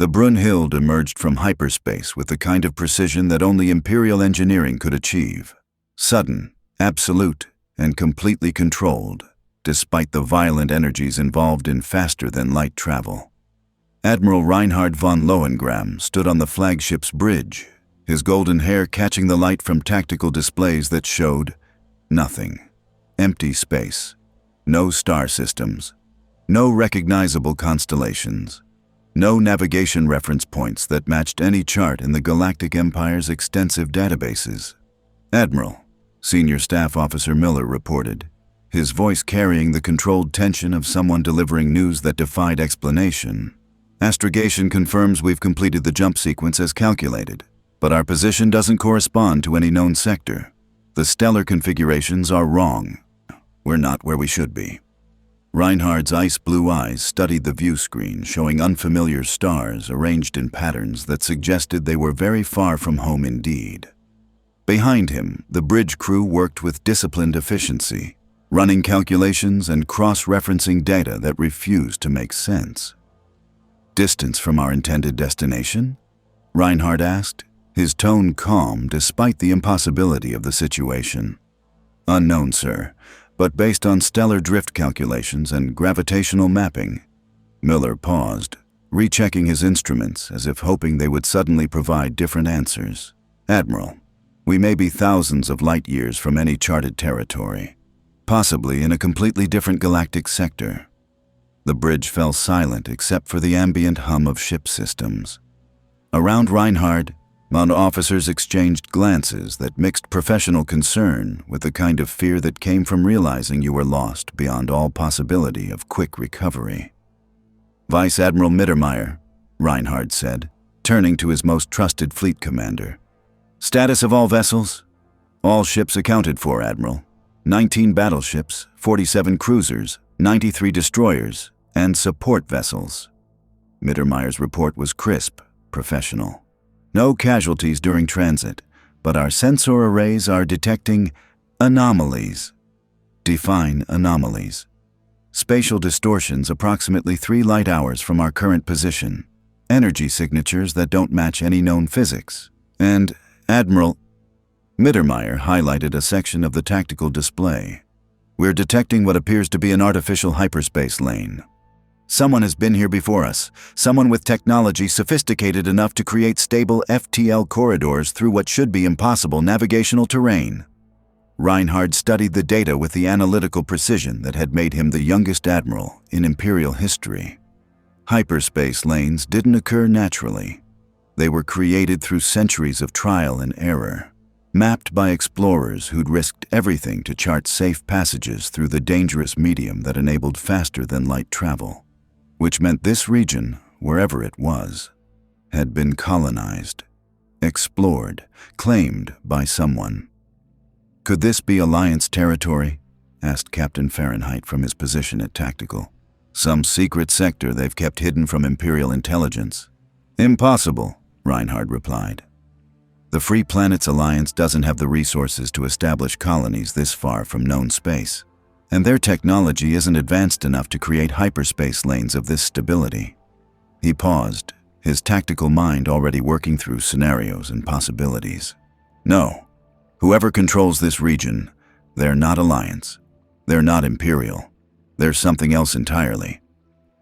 The Brunhild emerged from hyperspace with the kind of precision that only Imperial engineering could achieve. Sudden, absolute, and completely controlled, despite the violent energies involved in faster-than-light travel. Admiral Reinhard von Lohengram stood on the flagship's bridge, his golden hair catching the light from tactical displays that showed nothing. Empty space. No star systems. No recognizable constellations. No navigation reference points that matched any chart in the Galactic Empire's extensive databases. "Admiral," Senior Staff Officer Miller reported, his voice carrying the controlled tension of someone delivering news that defied explanation. "Astrogation confirms we've completed the jump sequence as calculated, but our position doesn't correspond to any known sector. The stellar configurations are wrong. We're not where we should be." Reinhard's ice-blue eyes studied the view screen, showing unfamiliar stars arranged in patterns that suggested they were very far from home indeed. Behind him, the bridge crew worked with disciplined efficiency, running calculations and cross-referencing data that refused to make sense. "Distance from our intended destination?" Reinhard asked, his tone calm despite the impossibility of the situation. "Unknown, sir, but based on stellar drift calculations and gravitational mapping." Miller paused, rechecking his instruments as if hoping they would suddenly provide different answers. "Admiral, we may be thousands of light years from any charted territory, possibly in a completely different galactic sector." The bridge fell silent except for the ambient hum of ship systems. Around Reinhard, officers exchanged glances that mixed professional concern with the kind of fear that came from realizing you were lost beyond all possibility of quick recovery. "Vice Admiral Mittermeier," Reinhard said, turning to his most trusted fleet commander. "Status of all vessels?" "All ships accounted for, Admiral. 19 battleships, 47 cruisers, 93 destroyers, and support vessels." Mittermeier's report was crisp, professional. "No casualties during transit, but our sensor arrays are detecting anomalies." "Define anomalies." "Spatial distortions approximately 3 light hours from our current position. Energy signatures that don't match any known physics. And, Admiral..." Mittermeier highlighted a section of the tactical display. "We're detecting what appears to be an artificial hyperspace lane. Someone has been here before us, someone with technology sophisticated enough to create stable FTL corridors through what should be impossible navigational terrain." Reinhard studied the data with the analytical precision that had made him the youngest admiral in Imperial history. Hyperspace lanes didn't occur naturally. They were created through centuries of trial and error, mapped by explorers who'd risked everything to chart safe passages through the dangerous medium that enabled faster-than-light travel. Which meant this region, wherever it was, had been colonized, explored, claimed by someone. "Could this be Alliance territory?" asked Captain Fahrenheit from his position at Tactical. "Some secret sector they've kept hidden from Imperial intelligence." "Impossible," Reinhard replied. "The Free Planets Alliance doesn't have the resources to establish colonies this far from known space. And their technology isn't advanced enough to create hyperspace lanes of this stability." He paused, his tactical mind already working through scenarios and possibilities. "No. Whoever controls this region, they're not Alliance. They're not Imperial. They're something else entirely."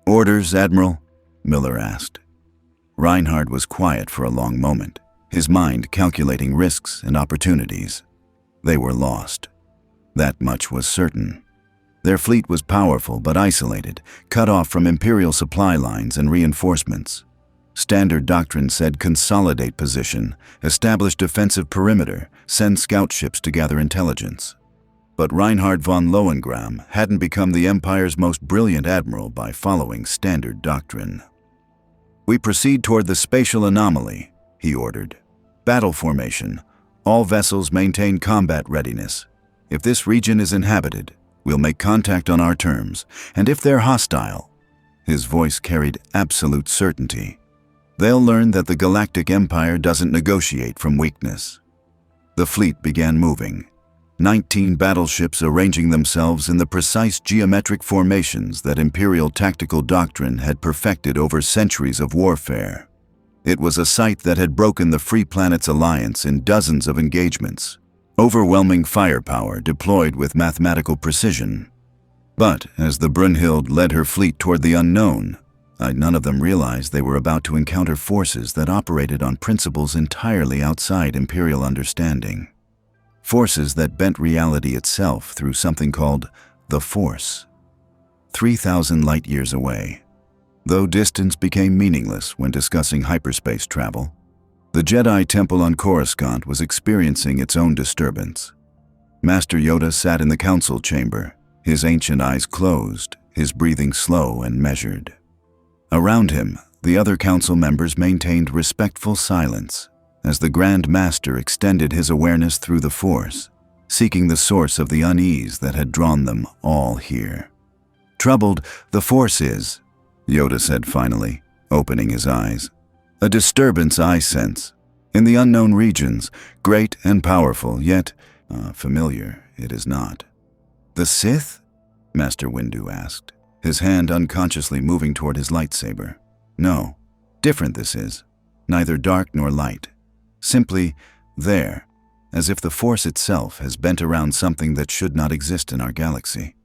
"Orders, Admiral?" Miller asked. Reinhard was quiet for a long moment, his mind calculating risks and opportunities. They were lost. That much was certain. Their fleet was powerful but isolated, cut off from Imperial supply lines and reinforcements. Standard doctrine said consolidate position, establish defensive perimeter, send scout ships to gather intelligence. But Reinhard von Lohengram hadn't become the Empire's most brilliant admiral by following standard doctrine. "We proceed toward the spatial anomaly," he ordered. "Battle formation. All vessels maintain combat readiness. If this region is inhabited, we'll make contact on our terms, and if they're hostile," his voice carried absolute certainty, "they'll learn that the Galactic Empire doesn't negotiate from weakness." The fleet began moving, 19 battleships arranging themselves in the precise geometric formations that Imperial tactical doctrine had perfected over centuries of warfare. It was a sight that had broken the Free Planets Alliance in dozens of engagements, overwhelming firepower deployed with mathematical precision. But as the Brunhild led her fleet toward the unknown, none of them realized they were about to encounter forces that operated on principles entirely outside Imperial understanding. Forces that bent reality itself through something called the Force. 3,000 light-years away. Though distance became meaningless when discussing hyperspace travel, the Jedi Temple on Coruscant was experiencing its own disturbance. Master Yoda sat in the council chamber, his ancient eyes closed, his breathing slow and measured. Around him, the other council members maintained respectful silence as the Grand Master extended his awareness through the Force, seeking the source of the unease that had drawn them all here. "Troubled, the Force is," Yoda said finally, opening his eyes. "A disturbance I sense. In the unknown regions, great and powerful, yet familiar it is not." "The Sith?" Master Windu asked, his hand unconsciously moving toward his lightsaber. "No, different this is. Neither dark nor light. Simply there, as if the Force itself has bent around something that should not exist in our galaxy."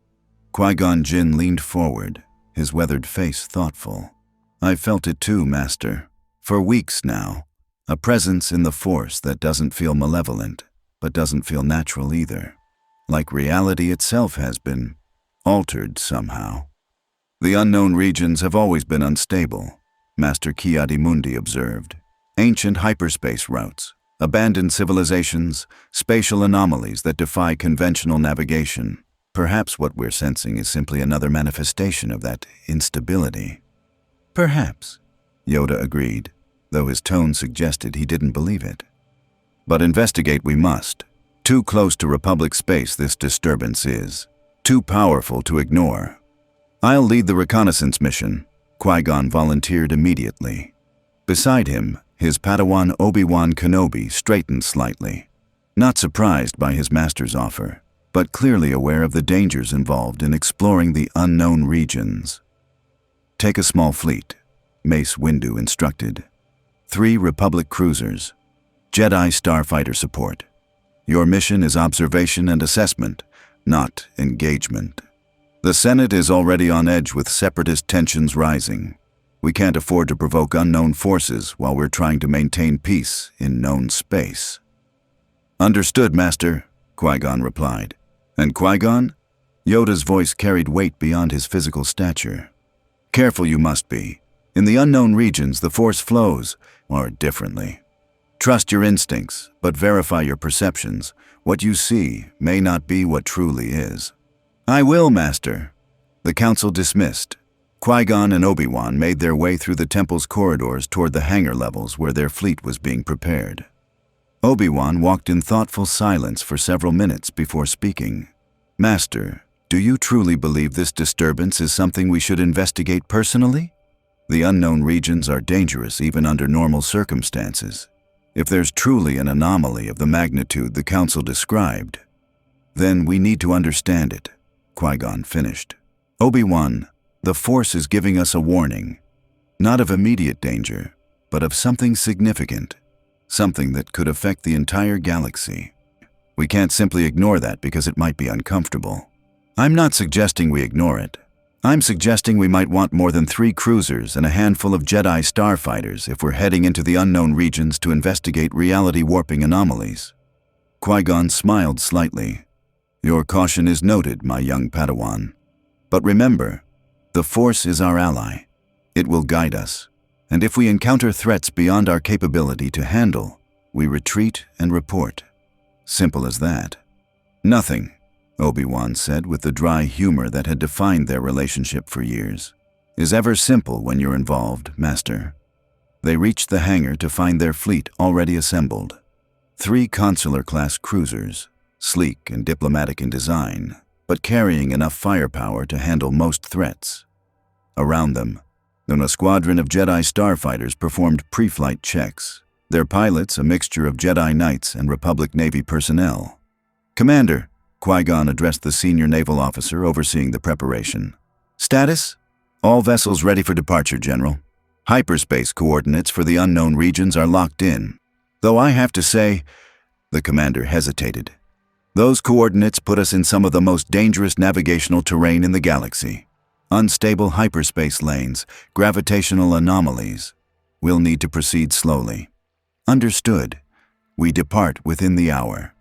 Qui-Gon Jinn leaned forward, his weathered face thoughtful. "I've felt it too, Master. For weeks now. A presence in the Force that doesn't feel malevolent, but doesn't feel natural either. Like reality itself has been altered somehow." "The unknown regions have always been unstable," Master Ki-Adi-Mundi observed. "Ancient hyperspace routes, abandoned civilizations, spatial anomalies that defy conventional navigation. Perhaps what we're sensing is simply another manifestation of that instability." "Perhaps," Yoda agreed, though his tone suggested he didn't believe it. "But investigate we must. Too close to Republic space this disturbance is. Too powerful to ignore." "I'll lead the reconnaissance mission," Qui-Gon volunteered immediately. Beside him, his Padawan Obi-Wan Kenobi straightened slightly, not surprised by his master's offer, but clearly aware of the dangers involved in exploring the unknown regions. "Take a small fleet," Mace Windu instructed. 3 Republic cruisers, Jedi starfighter support. Your mission is observation and assessment, not engagement. The Senate is already on edge with separatist tensions rising. We can't afford to provoke unknown forces while we're trying to maintain peace in known space. "Understood, Master," Qui-Gon replied. "And Qui-Gon?" Yoda's voice carried weight beyond his physical stature. "Careful you must be. In the unknown regions, the Force flows, or differently. Trust your instincts, but verify your perceptions. What you see may not be what truly is." "I will, Master." The council dismissed. Qui-Gon and Obi-Wan made their way through the temple's corridors toward the hangar levels where their fleet was being prepared. Obi-Wan walked in thoughtful silence for several minutes before speaking. "Master, do you truly believe this disturbance is something we should investigate personally? The unknown regions are dangerous even under normal circumstances. If there's truly an anomaly of the magnitude the Council described, then we need to understand it," Qui-Gon finished. "Obi-Wan, the Force is giving us a warning, not of immediate danger, but of something significant. Something that could affect the entire galaxy. We can't simply ignore that because it might be uncomfortable." "I'm not suggesting we ignore it. I'm suggesting we might want more than 3 cruisers and a handful of Jedi starfighters if we're heading into the unknown regions to investigate reality-warping anomalies." Qui-Gon smiled slightly. "Your caution is noted, my young Padawan. But remember, the Force is our ally. It will guide us. And if we encounter threats beyond our capability to handle, we retreat and report. Simple as that." "Nothing," Obi-Wan said with the dry humor that had defined their relationship for years, "is ever simple when you're involved, Master." They reached the hangar to find their fleet already assembled. 3 consular-class cruisers, sleek and diplomatic in design, but carrying enough firepower to handle most threats. Around them, a squadron of Jedi starfighters performed pre-flight checks, their pilots a mixture of Jedi Knights and Republic Navy personnel. "Commander," Qui-Gon addressed the senior naval officer overseeing the preparation. "Status? All vessels ready for departure, General." Hyperspace coordinates for the unknown regions are locked in. Though I have to say, the commander hesitated. Those coordinates put us in some of the most dangerous navigational terrain in the galaxy. Unstable hyperspace lanes, gravitational anomalies. We'll need to proceed slowly. Understood. We depart within the hour.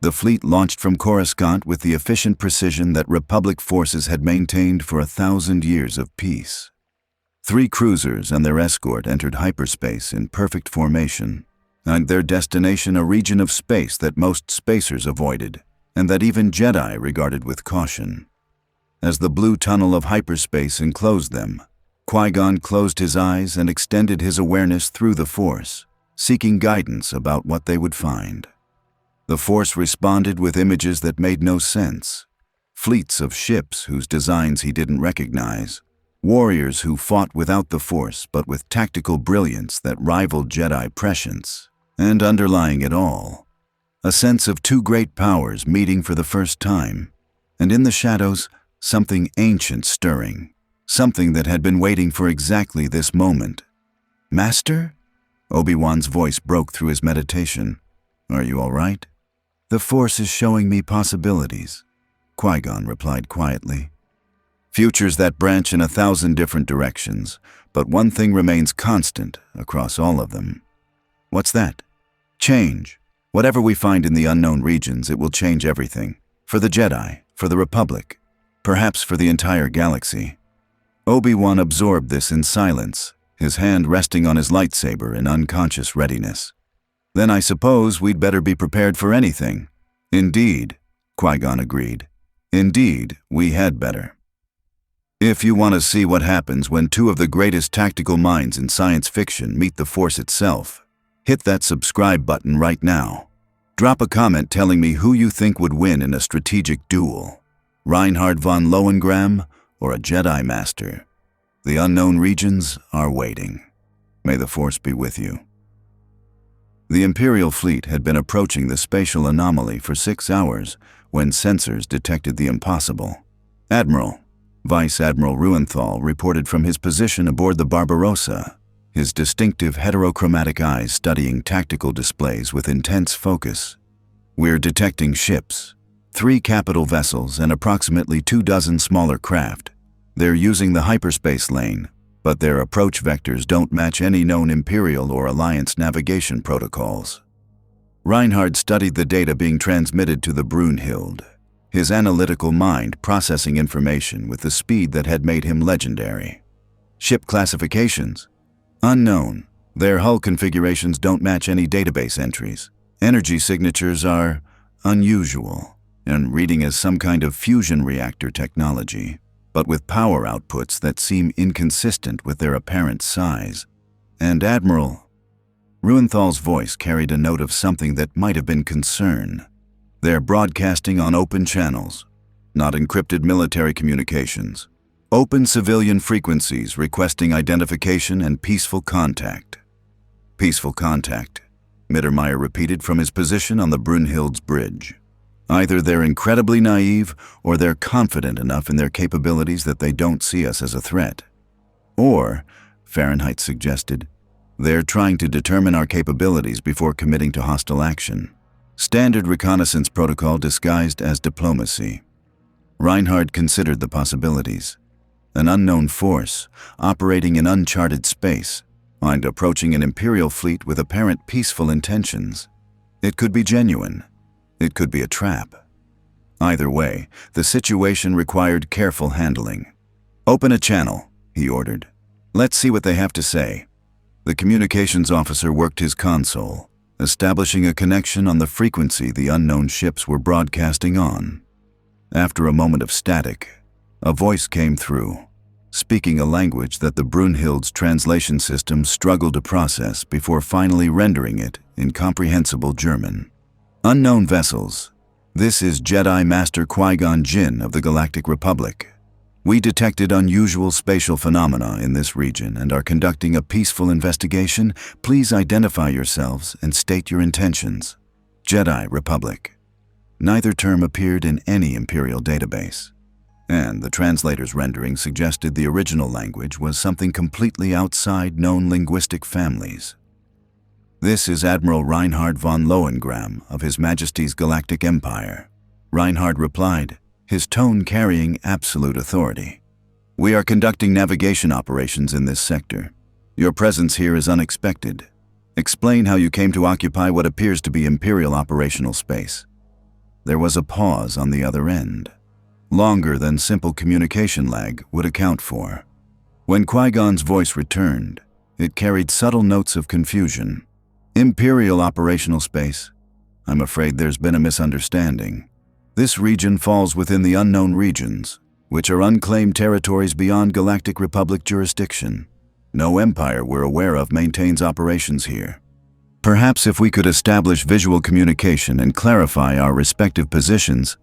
The fleet launched from Coruscant with the efficient precision that Republic forces had maintained for 1,000 years of peace. 3 cruisers and their escort entered hyperspace in perfect formation, and their destination a region of space that most spacers avoided, and that even Jedi regarded with caution. As the blue tunnel of hyperspace enclosed them, Qui-Gon closed his eyes and extended his awareness through the Force, seeking guidance about what they would find. The Force responded with images that made no sense. Fleets of ships whose designs he didn't recognize. Warriors who fought without the Force but with tactical brilliance that rivaled Jedi prescience. And underlying it all, a sense of 2 great powers meeting for the first time. And in the shadows, something ancient stirring. Something that had been waiting for exactly this moment. "Master?" Obi-Wan's voice broke through his meditation. "Are you all right?" "The Force is showing me possibilities," Qui-Gon replied quietly. "Futures that branch in 1,000 different directions, but one thing remains constant across all of them." "What's that?" "Change. Whatever we find in the unknown regions, it will change everything. For the Jedi, for the Republic, perhaps for the entire galaxy." Obi-Wan absorbed this in silence, his hand resting on his lightsaber in unconscious readiness. "Then I suppose we'd better be prepared for anything." "Indeed," Qui-Gon agreed. "Indeed, we had better." If you want to see what happens when 2 of the greatest tactical minds in science fiction meet the Force itself, hit that subscribe button right now. Drop a comment telling me who you think would win in a strategic duel. Reinhard von Lohengram or a Jedi Master. The unknown regions are waiting. May the Force be with you. The Imperial fleet had been approaching the spatial anomaly for 6 hours when sensors detected the impossible. Admiral, Vice Admiral Ruenthal reported from his position aboard the Barbarossa, his distinctive heterochromatic eyes studying tactical displays with intense focus. "We're detecting ships. 3 capital vessels and approximately 24 smaller craft. They're using the hyperspace lane, but their approach vectors don't match any known Imperial or Alliance navigation protocols." Reinhard studied the data being transmitted to the Brunhild, his analytical mind processing information with the speed that had made him legendary. "Ship classifications? Unknown. Their hull configurations don't match any database entries. Energy signatures are unusual and reading as some kind of fusion reactor technology, but with power outputs that seem inconsistent with their apparent size. And Admiral..." Ruenthal's voice carried a note of something that might have been concern. "They're broadcasting on open channels, not encrypted military communications. Open civilian frequencies requesting identification and peaceful contact." "Peaceful contact," Mittermeier repeated from his position on the Brunhild's bridge. "Either they're incredibly naive or they're confident enough in their capabilities that they don't see us as a threat. Or," Fahrenheit suggested, "they're trying to determine our capabilities before committing to hostile action. Standard reconnaissance protocol disguised as diplomacy." Reinhard considered the possibilities. An unknown force, operating in uncharted space, and approaching an Imperial fleet with apparent peaceful intentions. It could be genuine. It could be a trap. Either way, the situation required careful handling. "Open a channel," he ordered. "Let's see what they have to say." The communications officer worked his console, establishing a connection on the frequency the unknown ships were broadcasting on. After a moment of static, a voice came through, speaking a language that the Brunhild's translation system struggled to process before finally rendering it in comprehensible German. "Unknown vessels. This is Jedi Master Qui-Gon Jinn of the Galactic Republic. We detected unusual spatial phenomena in this region and are conducting a peaceful investigation. Please identify yourselves and state your intentions. Jedi Republic." Neither term appeared in any Imperial database. and the translator's rendering suggested the original language was something completely outside known linguistic families. "This is Admiral Reinhard von Lohengram of His Majesty's Galactic Empire," Reinhard replied, his tone carrying absolute authority. "We are conducting navigation operations in this sector. Your presence here is unexpected. Explain how you came to occupy what appears to be Imperial operational space." There was a pause on the other end, longer than simple communication lag would account for. When Qui-Gon's voice returned, it carried subtle notes of confusion. "Imperial operational space? I'm afraid there's been a misunderstanding. This region falls within the unknown regions, which are unclaimed territories beyond Galactic Republic jurisdiction. No empire we're aware of maintains operations here. Perhaps if we could establish visual communication and clarify our respective positions."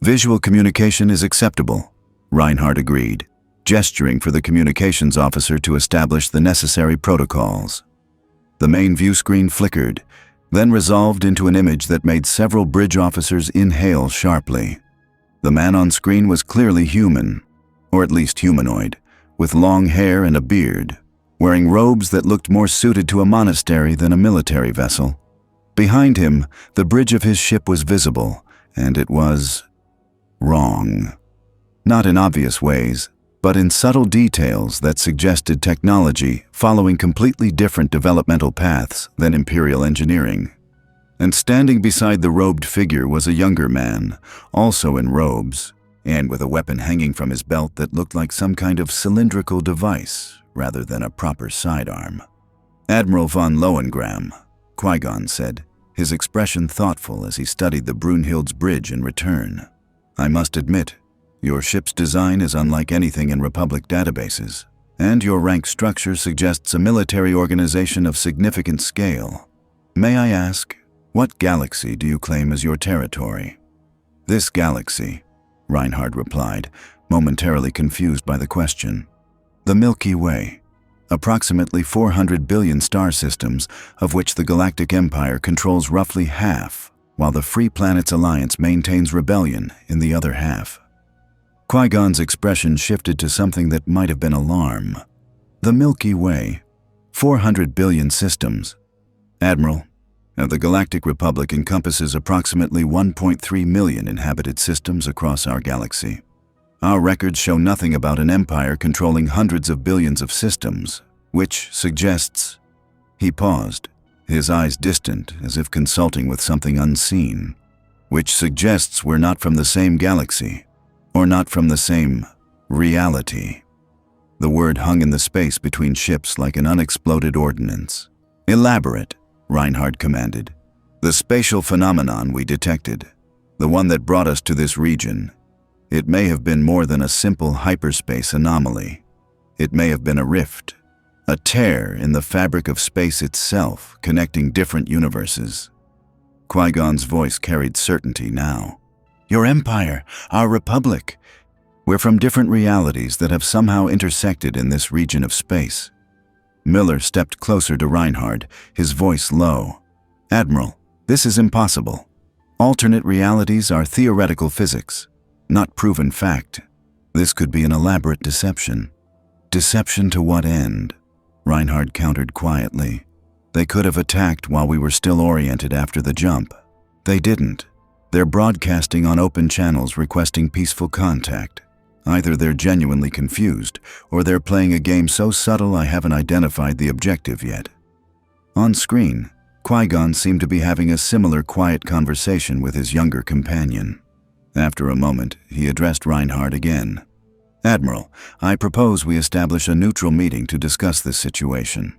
"Visual communication is acceptable," Reinhard agreed, gesturing for the communications officer to establish the necessary protocols. The main view screen flickered, then resolved into an image that made several bridge officers inhale sharply. The man on screen was clearly human, or at least humanoid, with long hair and a beard, wearing robes that looked more suited to a monastery than a military vessel. Behind him, the bridge of his ship was visible, and it was wrong. Not in obvious ways, but in subtle details that suggested technology following completely different developmental paths than Imperial engineering. And standing beside the robed figure was a younger man, also in robes, and with a weapon hanging from his belt that looked like some kind of cylindrical device rather than a proper sidearm. "Admiral von Lohengram," Qui-Gon said, his expression thoughtful as he studied the Brunhild's bridge in return. "I must admit, your ship's design is unlike anything in Republic databases, and your rank structure suggests a military organization of significant scale. May I ask, what galaxy do you claim as your territory?" "This galaxy," Reinhard replied, momentarily confused by the question. "The Milky Way. Approximately 400 billion star systems, of which the Galactic Empire controls roughly half, while the Free Planets Alliance maintains rebellion in the other half." Qui-Gon's expression shifted to something that might have been alarm. "The Milky Way. 400 billion systems. Admiral, the Galactic Republic encompasses approximately 1.3 million inhabited systems across our galaxy. Our records show nothing about an empire controlling hundreds of billions of systems, which suggests..." He paused, his eyes distant as if consulting with something unseen. "Which suggests we're not from the same galaxy, or not from the same reality." The word hung in the space between ships like an unexploded ordnance. "Elaborate," Reinhard commanded. "The spatial phenomenon we detected, the one that brought us to this region, it may have been more than a simple hyperspace anomaly. It may have been a rift, a tear in the fabric of space itself, connecting different universes." Qui-Gon's voice carried certainty now. "Your empire, our republic. We're from different realities that have somehow intersected in this region of space." Miller stepped closer to Reinhard, his voice low. "Admiral, this is impossible. Alternate realities are theoretical physics, not proven fact. This could be an elaborate deception." "Deception to what end?" Reinhard countered quietly. "They could have attacked while we were still oriented after the jump. They didn't. They're broadcasting on open channels requesting peaceful contact. Either they're genuinely confused, or they're playing a game so subtle I haven't identified the objective yet." On screen, Qui-Gon seemed to be having a similar quiet conversation with his younger companion. After a moment, he addressed Reinhard again. "Admiral, I propose we establish a neutral meeting to discuss this situation.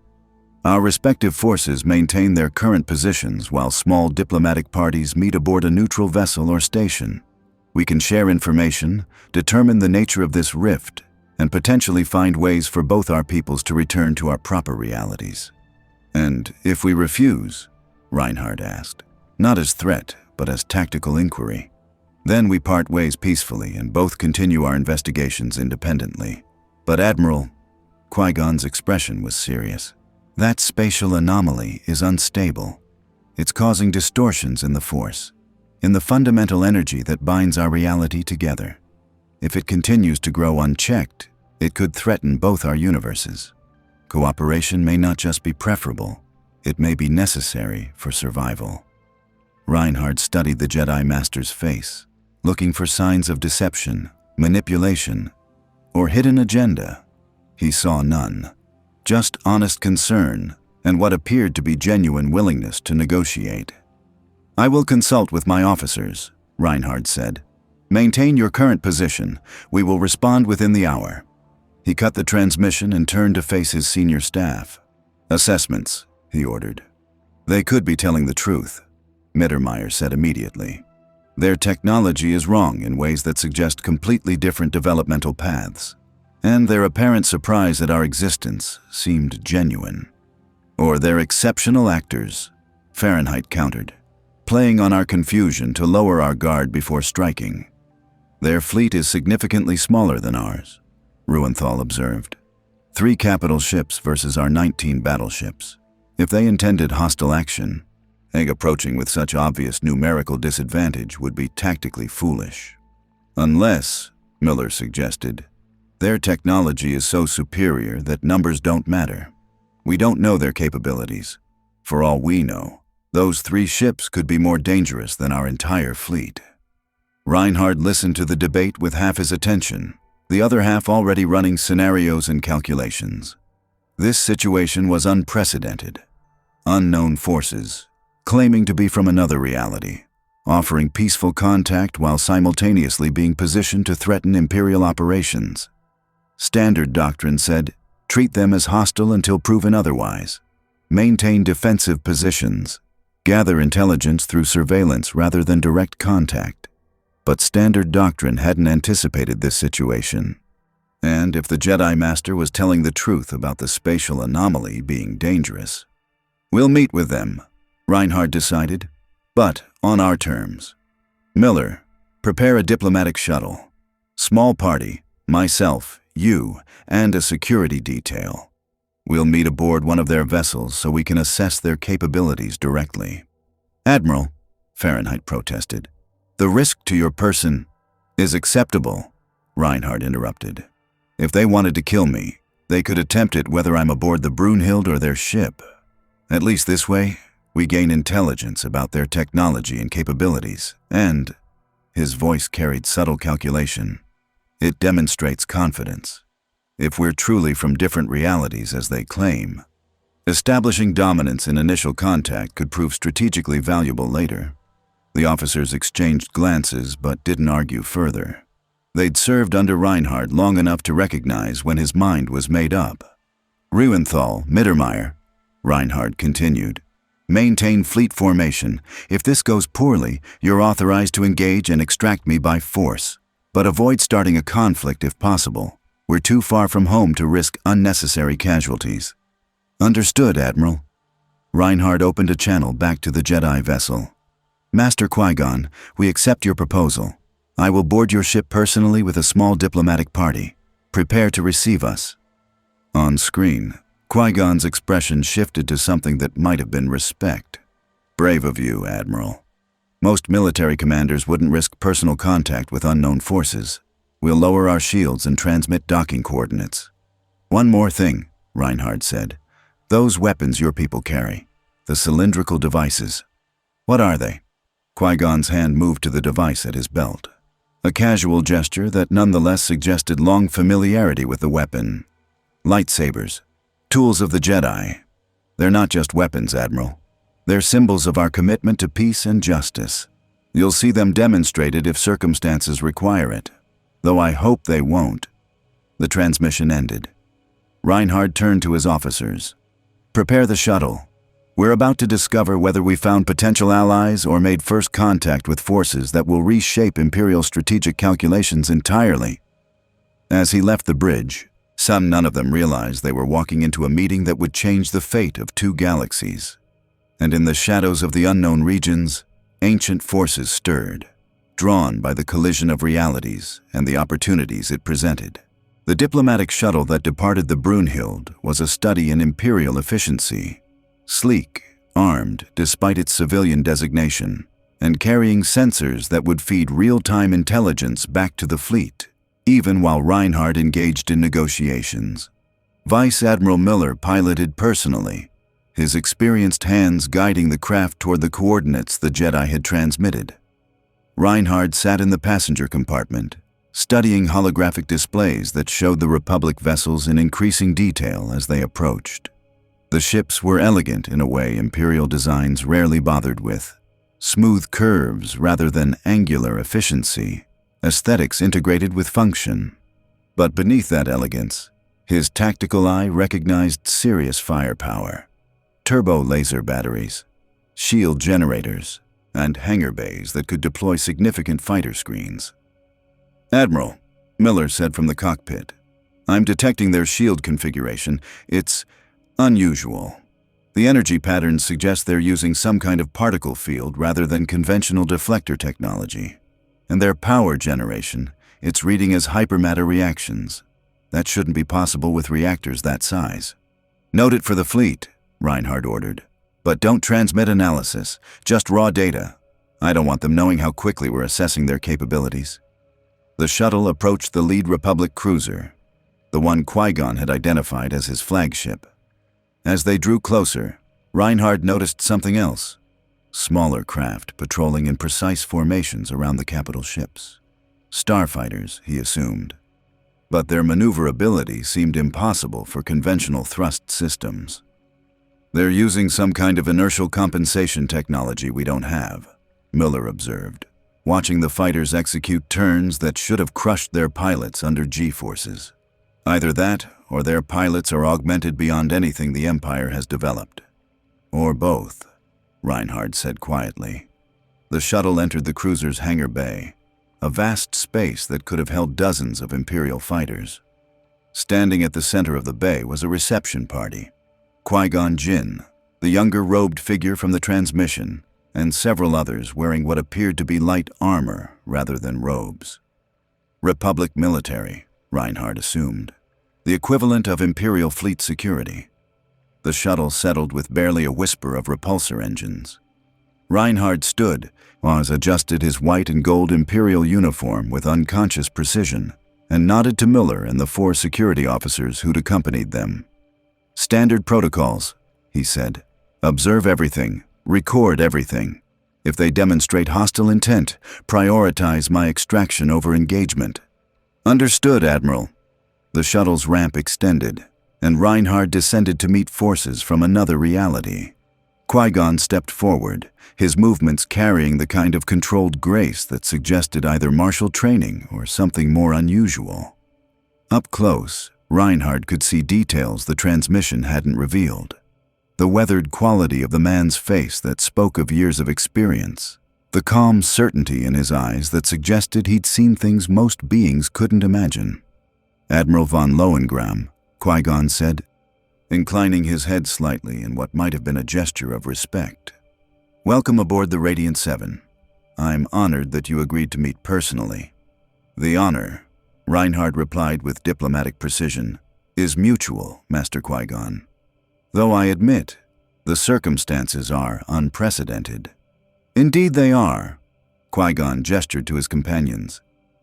Our respective forces maintain their current positions while small diplomatic parties meet aboard a neutral vessel or station. We can share information, determine the nature of this rift, and potentially find ways for both our peoples to return to our proper realities." "And if we refuse?" Reinhard asked, not as threat, but as tactical inquiry. "Then we part ways peacefully and both continue our investigations independently." "But Admiral," Qui-Gon's expression was serious, "that spatial anomaly is unstable. It's causing distortions in the Force, in the fundamental energy that binds our reality together. If it continues to grow unchecked, it could threaten both our universes. Cooperation may not just be preferable, it may be necessary for survival. Reinhard studied the Jedi Master's face, looking for signs of deception, manipulation, or hidden agenda. He saw none, just honest concern and what appeared to be genuine willingness to negotiate. "I will consult with my officers," Reinhard said. "Maintain your current position. We will respond within the hour." He cut the transmission and turned to face his senior staff. "Assessments," he ordered. "They could be telling the truth," Mittermeier said immediately. "Their technology is wrong in ways that suggest completely different developmental paths, and their apparent surprise at our existence seemed genuine." "Or they're exceptional actors," Fahrenheit countered, "playing on our confusion to lower our guard before striking." "Their fleet is significantly smaller than ours," Ruenthal observed. 3 capital ships versus our 19 battleships. If they intended hostile action, approaching with such obvious numerical disadvantage would be tactically foolish. "Unless," Miller suggested, "their technology is so superior that numbers don't matter. We don't know their capabilities. For all we know, those 3 ships could be more dangerous than our entire fleet." Reinhard listened to the debate with half his attention, the other half already running scenarios and calculations. This situation was unprecedented. Unknown forces, claiming to be from another reality, offering peaceful contact while simultaneously being positioned to threaten Imperial operations. Standard doctrine said, treat them as hostile until proven otherwise. Maintain defensive positions. Gather intelligence through surveillance rather than direct contact. But Standard doctrine hadn't anticipated this situation. And if the Jedi Master was telling the truth about the spatial anomaly being dangerous, "We'll meet with them," Reinhard decided, "but on our terms. Miller, prepare a diplomatic shuttle. Small party, myself, you, and a security detail. We'll meet aboard one of their vessels so we can assess their capabilities directly." "Admiral," Fahrenheit protested, "the risk to your person is acceptable," Reinhard interrupted. "If they wanted to kill me, they could attempt it whether I'm aboard the Brunhild or their ship. At least this way, we gain intelligence about their technology and capabilities, and," his voice carried subtle calculation, "it demonstrates confidence. If we're truly from different realities as they claim, establishing dominance in initial contact could prove strategically valuable later." The officers exchanged glances but didn't argue further. They'd served under Reinhard long enough to recognize when his mind was made up. "Ruenthal, Mittermeier," Reinhard continued, "maintain fleet formation. If this goes poorly, you're authorized to engage and extract me by force. But avoid starting a conflict if possible. We're too far from home to risk unnecessary casualties." "Understood, Admiral." Reinhard opened a channel back to the Jedi vessel. "Master Qui-Gon, we accept your proposal. I will board your ship personally with a small diplomatic party. Prepare to receive us." On screen, Qui-Gon's expression shifted to something that might have been respect. "Brave of you, Admiral. Most military commanders wouldn't risk personal contact with unknown forces. We'll lower our shields and transmit docking coordinates." "One more thing," Reinhard said. "Those weapons your people carry, the cylindrical devices. What are they?" Qui-Gon's hand moved to the device at his belt. A casual gesture that nonetheless suggested long familiarity with the weapon. "Lightsabers. Tools of the Jedi. They're not just weapons, Admiral. They're symbols of our commitment to peace and justice. You'll see them demonstrated if circumstances require it, though I hope they won't." The transmission ended. Reinhard turned to his officers. "Prepare the shuttle. We're about to discover whether we found potential allies or made first contact with forces that will reshape Imperial strategic calculations entirely." As he left the bridge, none of them realized they were walking into a meeting that would change the fate of 2 galaxies. And in the shadows of the unknown regions, ancient forces stirred, drawn by the collision of realities and the opportunities it presented. The diplomatic shuttle that departed the Brunhild was a study in Imperial efficiency. Sleek, armed despite its civilian designation, and carrying sensors that would feed real-time intelligence back to the fleet. even while Reinhardt engaged in negotiations. Vice Admiral Miller piloted personally, his experienced hands guiding the craft toward the coordinates the Jedi had transmitted. Reinhardt sat in the passenger compartment, studying holographic displays that showed the Republic vessels in increasing detail as they approached. The ships were elegant in a way Imperial designs rarely bothered with. Smooth curves rather than angular efficiency, aesthetics integrated with function. But beneath that elegance, his tactical eye recognized serious firepower. Turbo laser batteries, shield generators, and hangar bays that could deploy significant fighter screens. "Admiral," Miller said from the cockpit, "I'm detecting their shield configuration. It's unusual. The energy patterns suggest they're using some kind of particle field rather than conventional deflector technology. And their power generation, it's reading as hypermatter reactions. That shouldn't be possible with reactors that size." "Note it for the fleet," Reinhardt ordered. "But don't transmit analysis, just raw data. I don't want them knowing how quickly we're assessing their capabilities." The shuttle approached the lead Republic cruiser, the one Qui-Gon had identified as his flagship. As they drew closer, Reinhardt noticed something else: smaller craft patrolling in precise formations around the capital ships. Starfighters, he assumed. But their maneuverability seemed impossible for conventional thrust systems. "They're using some kind of inertial compensation technology we don't have," Miller observed, watching the fighters execute turns that should have crushed their pilots under G-forces. "Either that, or their pilots are augmented beyond anything the Empire has developed. Or both," Reinhardt said quietly. The shuttle entered the cruiser's hangar bay, a vast space that could have held dozens of Imperial fighters. Standing at the center of the bay was a reception party. Qui-Gon Jinn, the younger robed figure from the transmission, and several others wearing what appeared to be light armor rather than robes. Republic military, Reinhardt assumed. The equivalent of Imperial fleet security. The shuttle settled with barely a whisper of repulsor engines. Reinhardt stood, Oz adjusted his white and gold Imperial uniform with unconscious precision, and nodded to Miller and the 4 security officers who'd accompanied them. "Standard protocols," he said. "Observe everything, record everything. If they demonstrate hostile intent, prioritize my extraction over engagement." "Understood, Admiral." The shuttle's ramp extended, and Reinhardt descended to meet forces from another reality. Qui-Gon stepped forward, his movements carrying the kind of controlled grace that suggested either martial training or something more unusual. Up close, Reinhardt could see details the transmission hadn't revealed. The weathered quality of the man's face that spoke of years of experience, the calm certainty in his eyes that suggested he'd seen things most beings couldn't imagine. "Admiral von Lohengram," Qui-Gon said, inclining his head slightly in what might have been a gesture of respect. "Welcome aboard the Radiant 7. I'm honored that you agreed to meet personally." "The honor," Reinhardt replied with diplomatic precision, "is mutual, Master Qui-Gon. Though I admit, the circumstances are unprecedented." "Indeed they are," Qui-Gon gestured to his companions.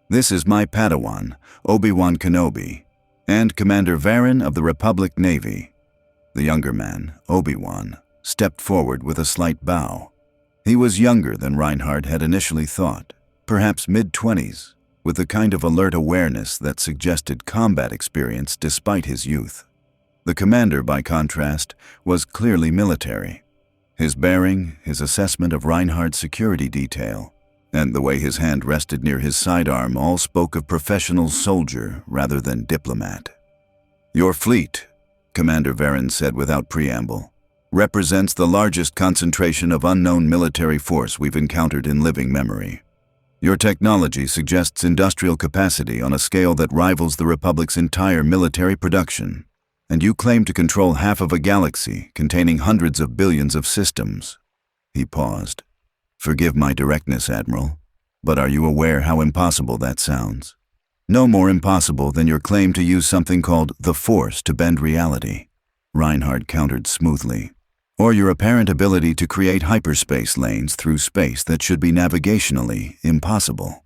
"This is my Padawan, Obi-Wan Kenobi, and Commander Varen of the Republic Navy." The younger man, Obi-Wan, stepped forward with a slight bow. He was younger than Reinhardt had initially thought, perhaps mid-20s, with the kind of alert awareness that suggested combat experience despite his youth. The commander, by contrast, was clearly military. His bearing, his assessment of Reinhardt's security detail, and the way his hand rested near his sidearm all spoke of professional soldier rather than diplomat. "Your fleet," Commander Varen said without preamble, "represents the largest concentration of unknown military force we've encountered in living memory. Your technology suggests industrial capacity on a scale that rivals the Republic's entire military production, and you claim to control half of a galaxy containing hundreds of billions of systems." He paused. "Forgive my directness, Admiral, but are you aware how impossible that sounds? No more impossible than your claim to use something called the Force to bend reality," Reinhardt countered smoothly, "or your apparent ability to create hyperspace lanes through space that should be navigationally impossible."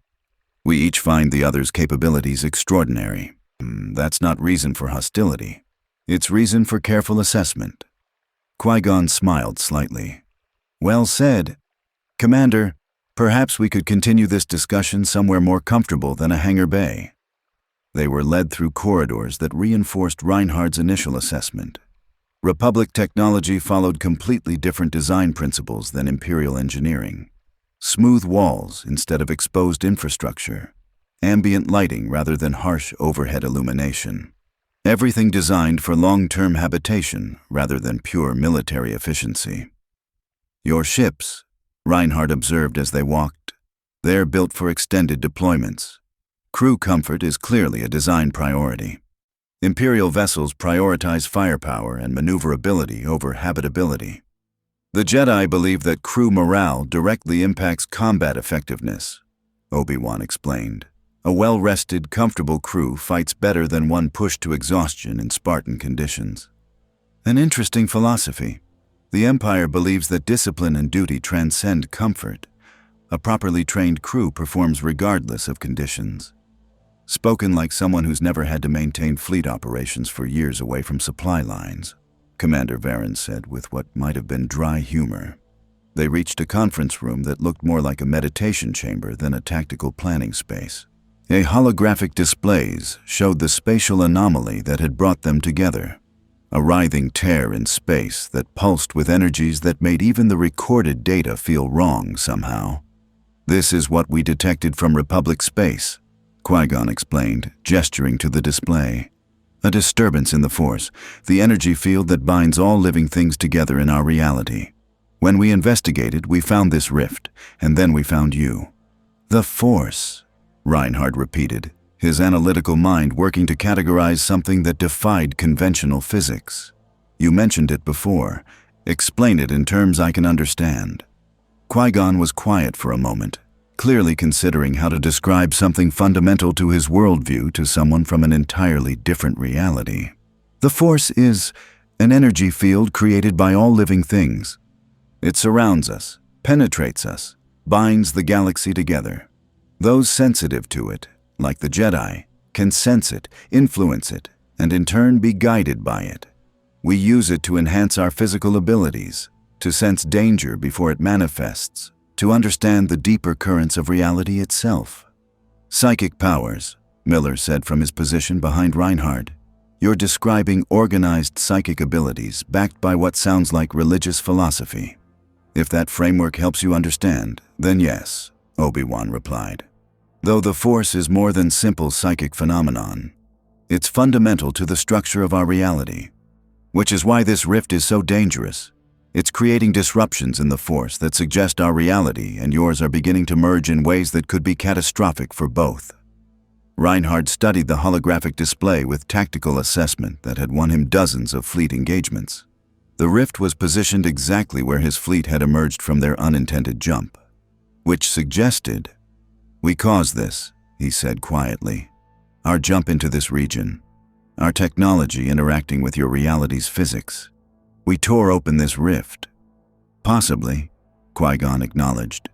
We each find the other's capabilities extraordinary. That's not reason for hostility. It's reason for careful assessment. Qui-Gon smiled slightly. Well said. Commander, perhaps we could continue this discussion somewhere more comfortable than a hangar bay. They were led through corridors that reinforced Reinhardt's initial assessment. Republic technology followed completely different design principles than Imperial engineering. Smooth walls instead of exposed infrastructure. Ambient lighting rather than harsh overhead illumination. Everything designed for long-term habitation rather than pure military efficiency. Your ships, Reinhardt observed as they walked, they're built for extended deployments. Crew comfort is clearly a design priority. Imperial vessels prioritize firepower and maneuverability over habitability. The Jedi believe that crew morale directly impacts combat effectiveness, Obi-Wan explained. A well-rested, comfortable crew fights better than one pushed to exhaustion in Spartan conditions. An interesting philosophy. The Empire believes that discipline and duty transcend comfort. A properly trained crew performs regardless of conditions. Spoken like someone who's never had to maintain fleet operations for years away from supply lines, Commander Varen said with what might have been dry humor. They reached a conference room that looked more like a meditation chamber than a tactical planning space. A holographic displays showed the spatial anomaly that had brought them together, a writhing tear in space that pulsed with energies that made even the recorded data feel wrong somehow. This is what we detected from Republic space, Qui-Gon explained, gesturing to the display. A disturbance in the Force, the energy field that binds all living things together in our reality. When we investigated, we found this rift, and then we found you. The Force, Reinhardt repeated, his analytical mind working to categorize something that defied conventional physics. You mentioned it before. Explain it in terms I can understand. Qui-Gon was quiet for a moment, clearly considering how to describe something fundamental to his worldview to someone from an entirely different reality. The Force is an energy field created by all living things. It surrounds us, penetrates us, binds the galaxy together. Those sensitive to it, like the Jedi, can sense it, influence it, and in turn be guided by it. We use it to enhance our physical abilities, to sense danger before it manifests, to understand the deeper currents of reality itself. Psychic powers, Miller said from his position behind Reinhardt. You're describing organized psychic abilities backed by what sounds like religious philosophy. If that framework helps you understand, then yes, Obi-Wan replied. Though the Force is more than simple psychic phenomenon, it's fundamental to the structure of our reality, which is why this rift is so dangerous. It's creating disruptions in the Force that suggest our reality and yours are beginning to merge in ways that could be catastrophic for both. Reinhardt studied the holographic display with tactical assessment that had won him dozens of fleet engagements. The rift was positioned exactly where his fleet had emerged from their unintended jump, which suggested, "We caused this," he said quietly. "Our jump into this region. Our technology interacting with your reality's physics. We tore open this rift." "Possibly," Qui-Gon acknowledged.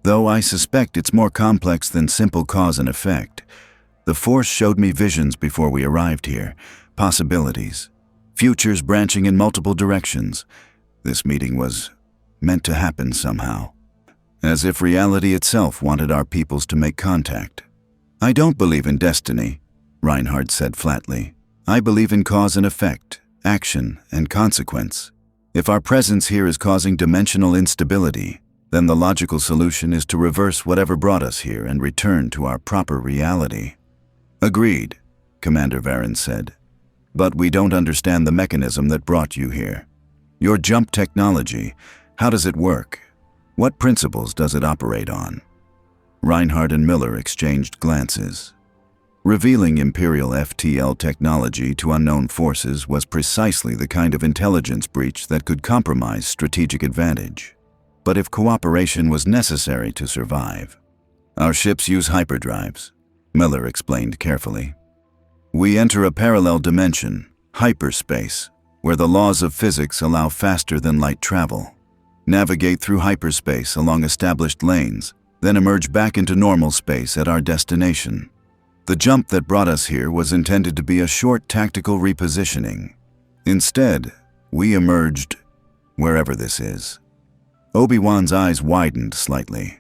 "Though I suspect it's more complex than simple cause and effect. The Force showed me visions before we arrived here, possibilities, futures branching in multiple directions. This meeting was meant to happen somehow. As if reality itself wanted our peoples to make contact." "I don't believe in destiny," Reinhardt said flatly. "I believe in cause and effect, action and consequence. If our presence here is causing dimensional instability, then the logical solution is to reverse whatever brought us here and return to our proper reality." "Agreed," Commander Varen said. "But we don't understand the mechanism that brought you here. Your jump technology, how does it work? What principles does it operate on?" Reinhardt and Miller exchanged glances. Revealing Imperial FTL technology to unknown forces was precisely the kind of intelligence breach that could compromise strategic advantage. But if cooperation was necessary to survive. "Our ships use hyperdrives," Miller explained carefully. "We enter a parallel dimension, hyperspace, where the laws of physics allow faster than light travel. Navigate through hyperspace along established lanes, then emerge back into normal space at our destination. The jump that brought us here was intended to be a short tactical repositioning. Instead, we emerged wherever this is. Obi-Wan's eyes widened slightly.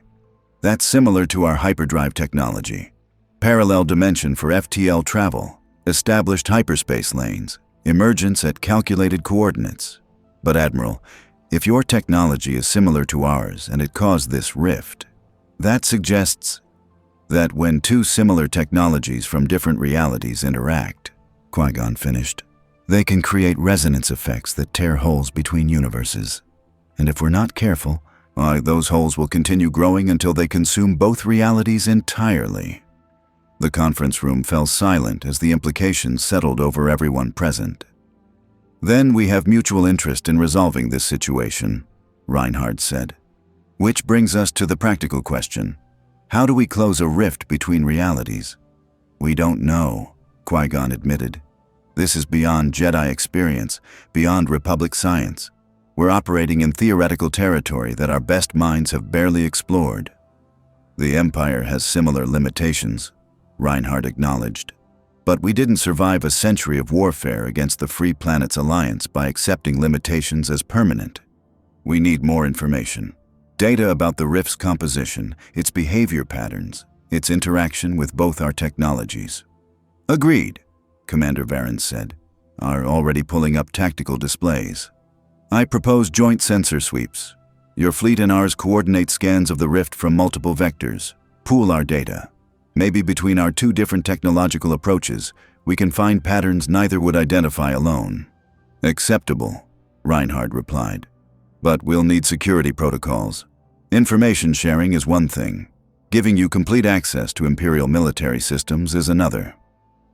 That's similar to our hyperdrive technology. Parallel dimension for FTL travel, established hyperspace lanes, emergence at calculated coordinates. But Admiral, if your technology is similar to ours and it caused this rift, that suggests that when two similar technologies from different realities interact, Qui-Gon finished, they can create resonance effects that tear holes between universes. And if we're not careful, those holes will continue growing until they consume both realities entirely. The conference room fell silent as the implications settled over everyone present. Then we have mutual interest in resolving this situation, Reinhardt said. Which brings us to the practical question. How do we close a rift between realities? We don't know, Qui-Gon admitted. This is beyond Jedi experience, beyond Republic science. We're operating in theoretical territory that our best minds have barely explored. The Empire has similar limitations, Reinhardt acknowledged. But we didn't survive a century of warfare against the Free Planets Alliance by accepting limitations as permanent. We need more information. Data about the rift's composition, its behavior patterns, its interaction with both our technologies. Agreed, Commander Varyn said, are already pulling up tactical displays. I propose joint sensor sweeps. Your fleet and ours coordinate scans of the rift from multiple vectors, pool our data. Maybe between our two different technological approaches, we can find patterns neither would identify alone. Acceptable, Reinhardt replied. But we'll need security protocols. Information sharing is one thing. Giving you complete access to Imperial military systems is another.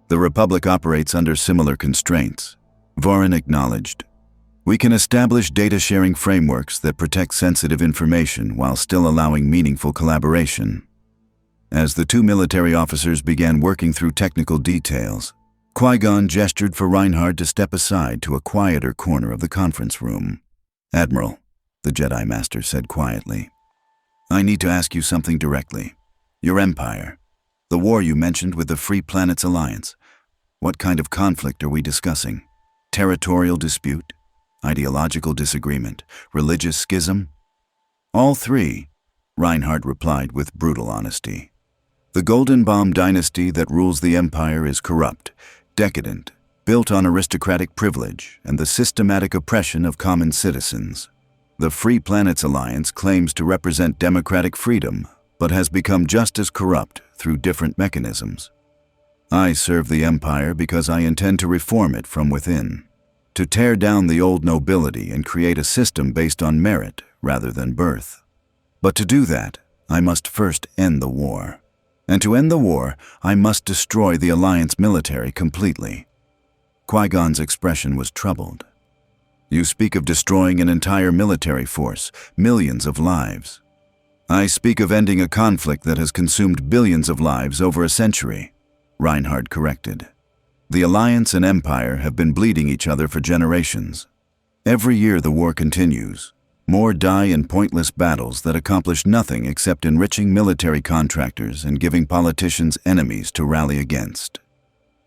The Republic operates under similar constraints, Varyn acknowledged. We can establish data-sharing frameworks that protect sensitive information while still allowing meaningful collaboration. As the two military officers began working through technical details, Qui-Gon gestured for Reinhardt to step aside to a quieter corner of the conference room. Admiral, the Jedi Master said quietly, I need to ask you something directly. Your Empire, the war you mentioned with the Free Planets Alliance, what kind of conflict are we discussing? Territorial dispute? Ideological disagreement? Religious schism? All three, Reinhardt replied with brutal honesty. The Golden Bomb dynasty that rules the Empire is corrupt, decadent, built on aristocratic privilege and the systematic oppression of common citizens. The Free Planets Alliance claims to represent democratic freedom, but has become just as corrupt through different mechanisms. I serve the Empire because I intend to reform it from within, to tear down the old nobility and create a system based on merit rather than birth. But to do that, I must first end the war. And to end the war, I must destroy the Alliance military completely. Qui-Gon's expression was troubled. You speak of destroying an entire military force, millions of lives. I speak of ending a conflict that has consumed billions of lives over a century, Reinhardt corrected. The Alliance and Empire have been bleeding each other for generations. Every year the war continues. More die in pointless battles that accomplish nothing except enriching military contractors and giving politicians enemies to rally against.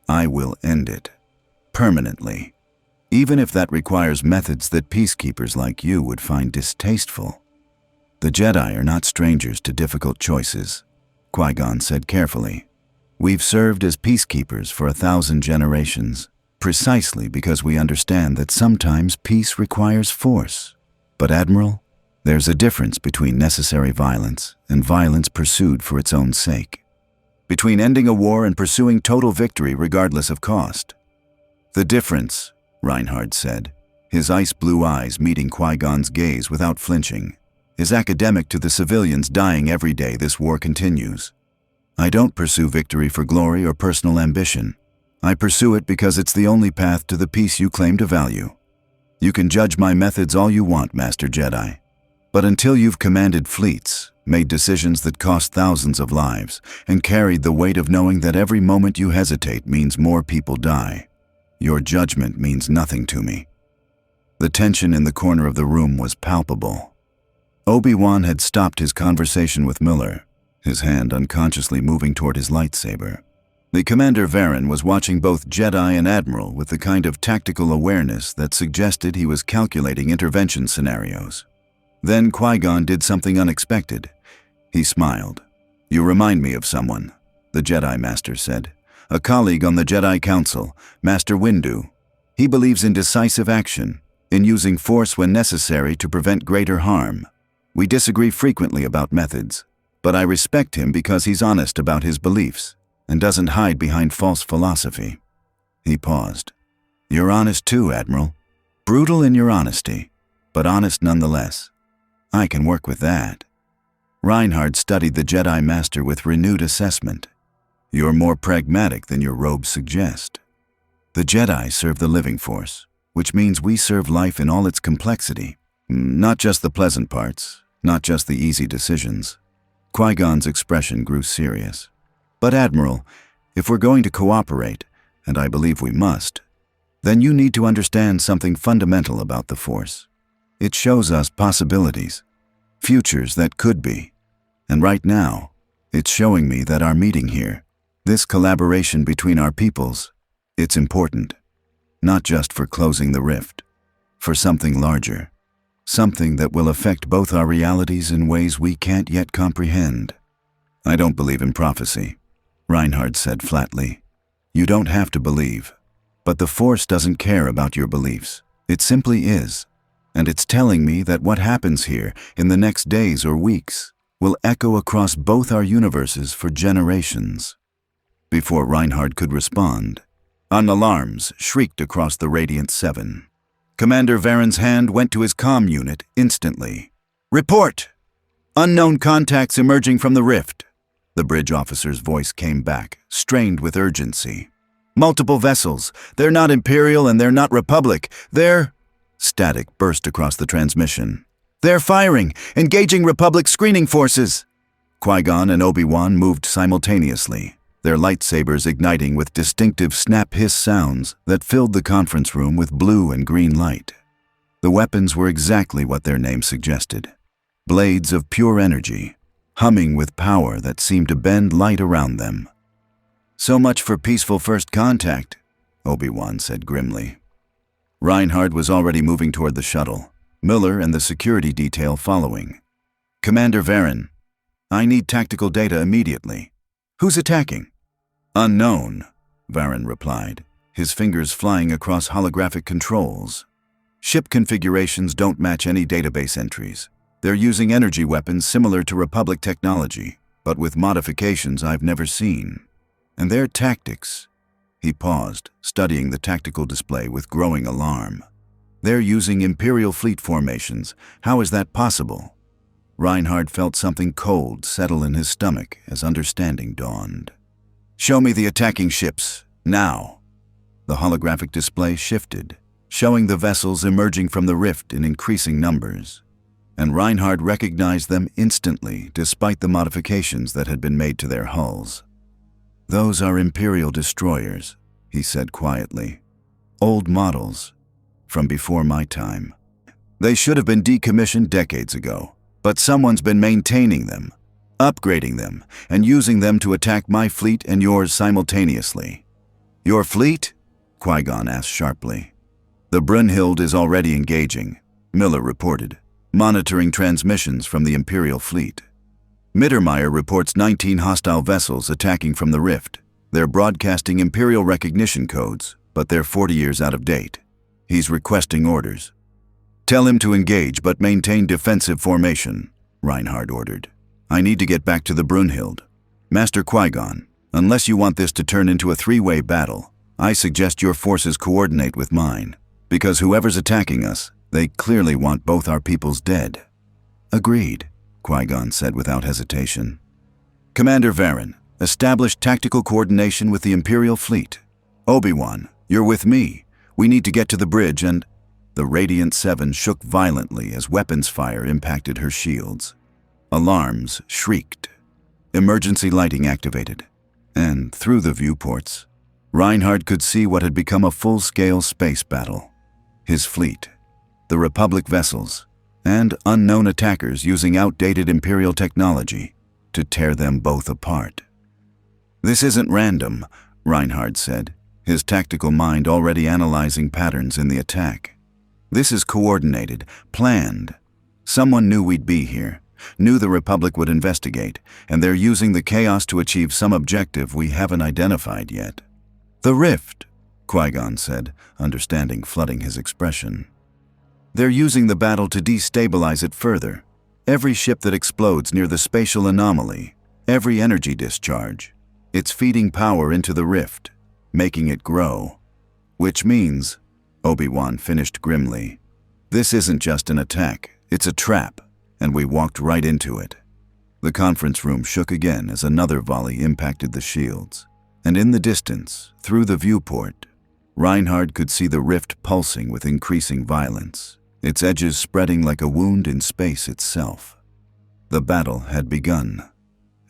I will end it. Permanently. Even if that requires methods that peacekeepers like you would find distasteful. The Jedi are not strangers to difficult choices, Qui-Gon said carefully. We've served as peacekeepers for 1,000 generations, precisely because we understand that sometimes peace requires force. But Admiral, there's a difference between necessary violence and violence pursued for its own sake. Between ending a war and pursuing total victory regardless of cost. The difference, Reinhardt said, his ice-blue eyes meeting Qui-Gon's gaze without flinching, is academic to the civilians dying every day this war continues. I don't pursue victory for glory or personal ambition. I pursue it because it's the only path to the peace you claim to value. You can judge my methods all you want, Master Jedi. But until you've commanded fleets, made decisions that cost thousands of lives, and carried the weight of knowing that every moment you hesitate means more people die, your judgment means nothing to me. The tension in the corner of the room was palpable. Obi-Wan had stopped his conversation with Miller, his hand unconsciously moving toward his lightsaber. The Commander Varen was watching both Jedi and Admiral with the kind of tactical awareness that suggested he was calculating intervention scenarios. Then Qui-Gon did something unexpected. He smiled. "You remind me of someone," the Jedi Master said. "A colleague on the Jedi Council, Master Windu. He believes in decisive action, in using force when necessary to prevent greater harm. We disagree frequently about methods, but I respect him because he's honest about his beliefs and doesn't hide behind false philosophy." He paused. "You're honest too, Admiral. Brutal in your honesty, but honest nonetheless. I can work with that." Reinhard studied the Jedi Master with renewed assessment. "You're more pragmatic than your robes suggest. The Jedi serve the living force, which means we serve life in all its complexity. Not just the pleasant parts, not just the easy decisions." Qui-Gon's expression grew serious. "But Admiral, if we're going to cooperate, and I believe we must, then you need to understand something fundamental about the Force. It shows us possibilities, futures that could be. And right now, it's showing me that our meeting here, this collaboration between our peoples, it's important. Not just for closing the rift, for something larger. Something that will affect both our realities in ways we can't yet comprehend." "I don't believe in prophecy," Reinhard said flatly. "You don't have to believe. But the Force doesn't care about your beliefs. It simply is. And it's telling me that what happens here in the next days or weeks will echo across both our universes for generations." Before Reinhard could respond, an alarms shrieked across the Radiant Seven. Commander Varen's hand went to his comm unit instantly. "Report! Unknown contacts emerging from the rift." The bridge officer's voice came back, strained with urgency. "Multiple vessels. They're not Imperial and they're not Republic. They're—" Static burst across the transmission. "They're firing! Engaging Republic screening forces!" Qui-Gon and Obi-Wan moved simultaneously, their lightsabers igniting with distinctive snap-hiss sounds that filled the conference room with blue and green light. The weapons were exactly what their name suggested. Blades of pure energy, humming with power that seemed to bend light around them. "So much for peaceful first contact," Obi-Wan said grimly. Reinhard was already moving toward the shuttle, Miller and the security detail following. "Commander Varen, I need tactical data immediately. Who's attacking?" "Unknown," Varen replied, his fingers flying across holographic controls. "Ship configurations don't match any database entries. They're using energy weapons similar to Republic technology, but with modifications I've never seen. And their tactics—" He paused, studying the tactical display with growing alarm. "They're using Imperial fleet formations. How is that possible?" Reinhard felt something cold settle in his stomach as understanding dawned. "Show me the attacking ships, now." The holographic display shifted, showing the vessels emerging from the rift in increasing numbers. And Reinhard recognized them instantly despite the modifications that had been made to their hulls. "Those are Imperial destroyers," he said quietly. "Old models, from before my time. They should have been decommissioned decades ago, but someone's been maintaining them, upgrading them, and using them to attack my fleet and yours simultaneously." "Your fleet?" Qui-Gon asked sharply. "The Brunhild is already engaging," Miller reported, monitoring transmissions from the Imperial fleet. "Mittermeier reports 19 hostile vessels attacking from the rift. They're broadcasting Imperial recognition codes, but they're 40 years out of date. He's requesting orders." "Tell him to engage but maintain defensive formation," Reinhard ordered. "I need to get back to the Brunhild. Master Qui-Gon, unless you want this to turn into a three-way battle, I suggest your forces coordinate with mine, because whoever's attacking us, they clearly want both our peoples dead." "Agreed," Qui-Gon said without hesitation. "Commander Varen, establish tactical coordination with the Imperial fleet. Obi-Wan, you're with me. We need to get to the bridge and—" The Radiant Seven shook violently as weapons fire impacted her shields. Alarms shrieked. Emergency lighting activated. And through the viewports, Reinhard could see what had become a full-scale space battle. His fleet, the Republic vessels, and unknown attackers using outdated Imperial technology. to tear them both apart. "This isn't random," Reinhard said, his tactical mind already analyzing patterns in the attack. "This is coordinated, planned. Someone knew we'd be here, knew the Republic would investigate, and they're using the chaos to achieve some objective we haven't identified yet." "The rift," Qui-Gon said, understanding flooding his expression. "They're using the battle to destabilize it further. Every ship that explodes near the spatial anomaly, every energy discharge, it's feeding power into the rift, making it grow. Which means," Obi-Wan finished grimly, "this isn't just an attack, it's a trap, and we walked right into it." The conference room shook again as another volley impacted the shields, and in the distance, through the viewport, Reinhard could see the rift pulsing with increasing violence, its edges spreading like a wound in space itself. The battle had begun,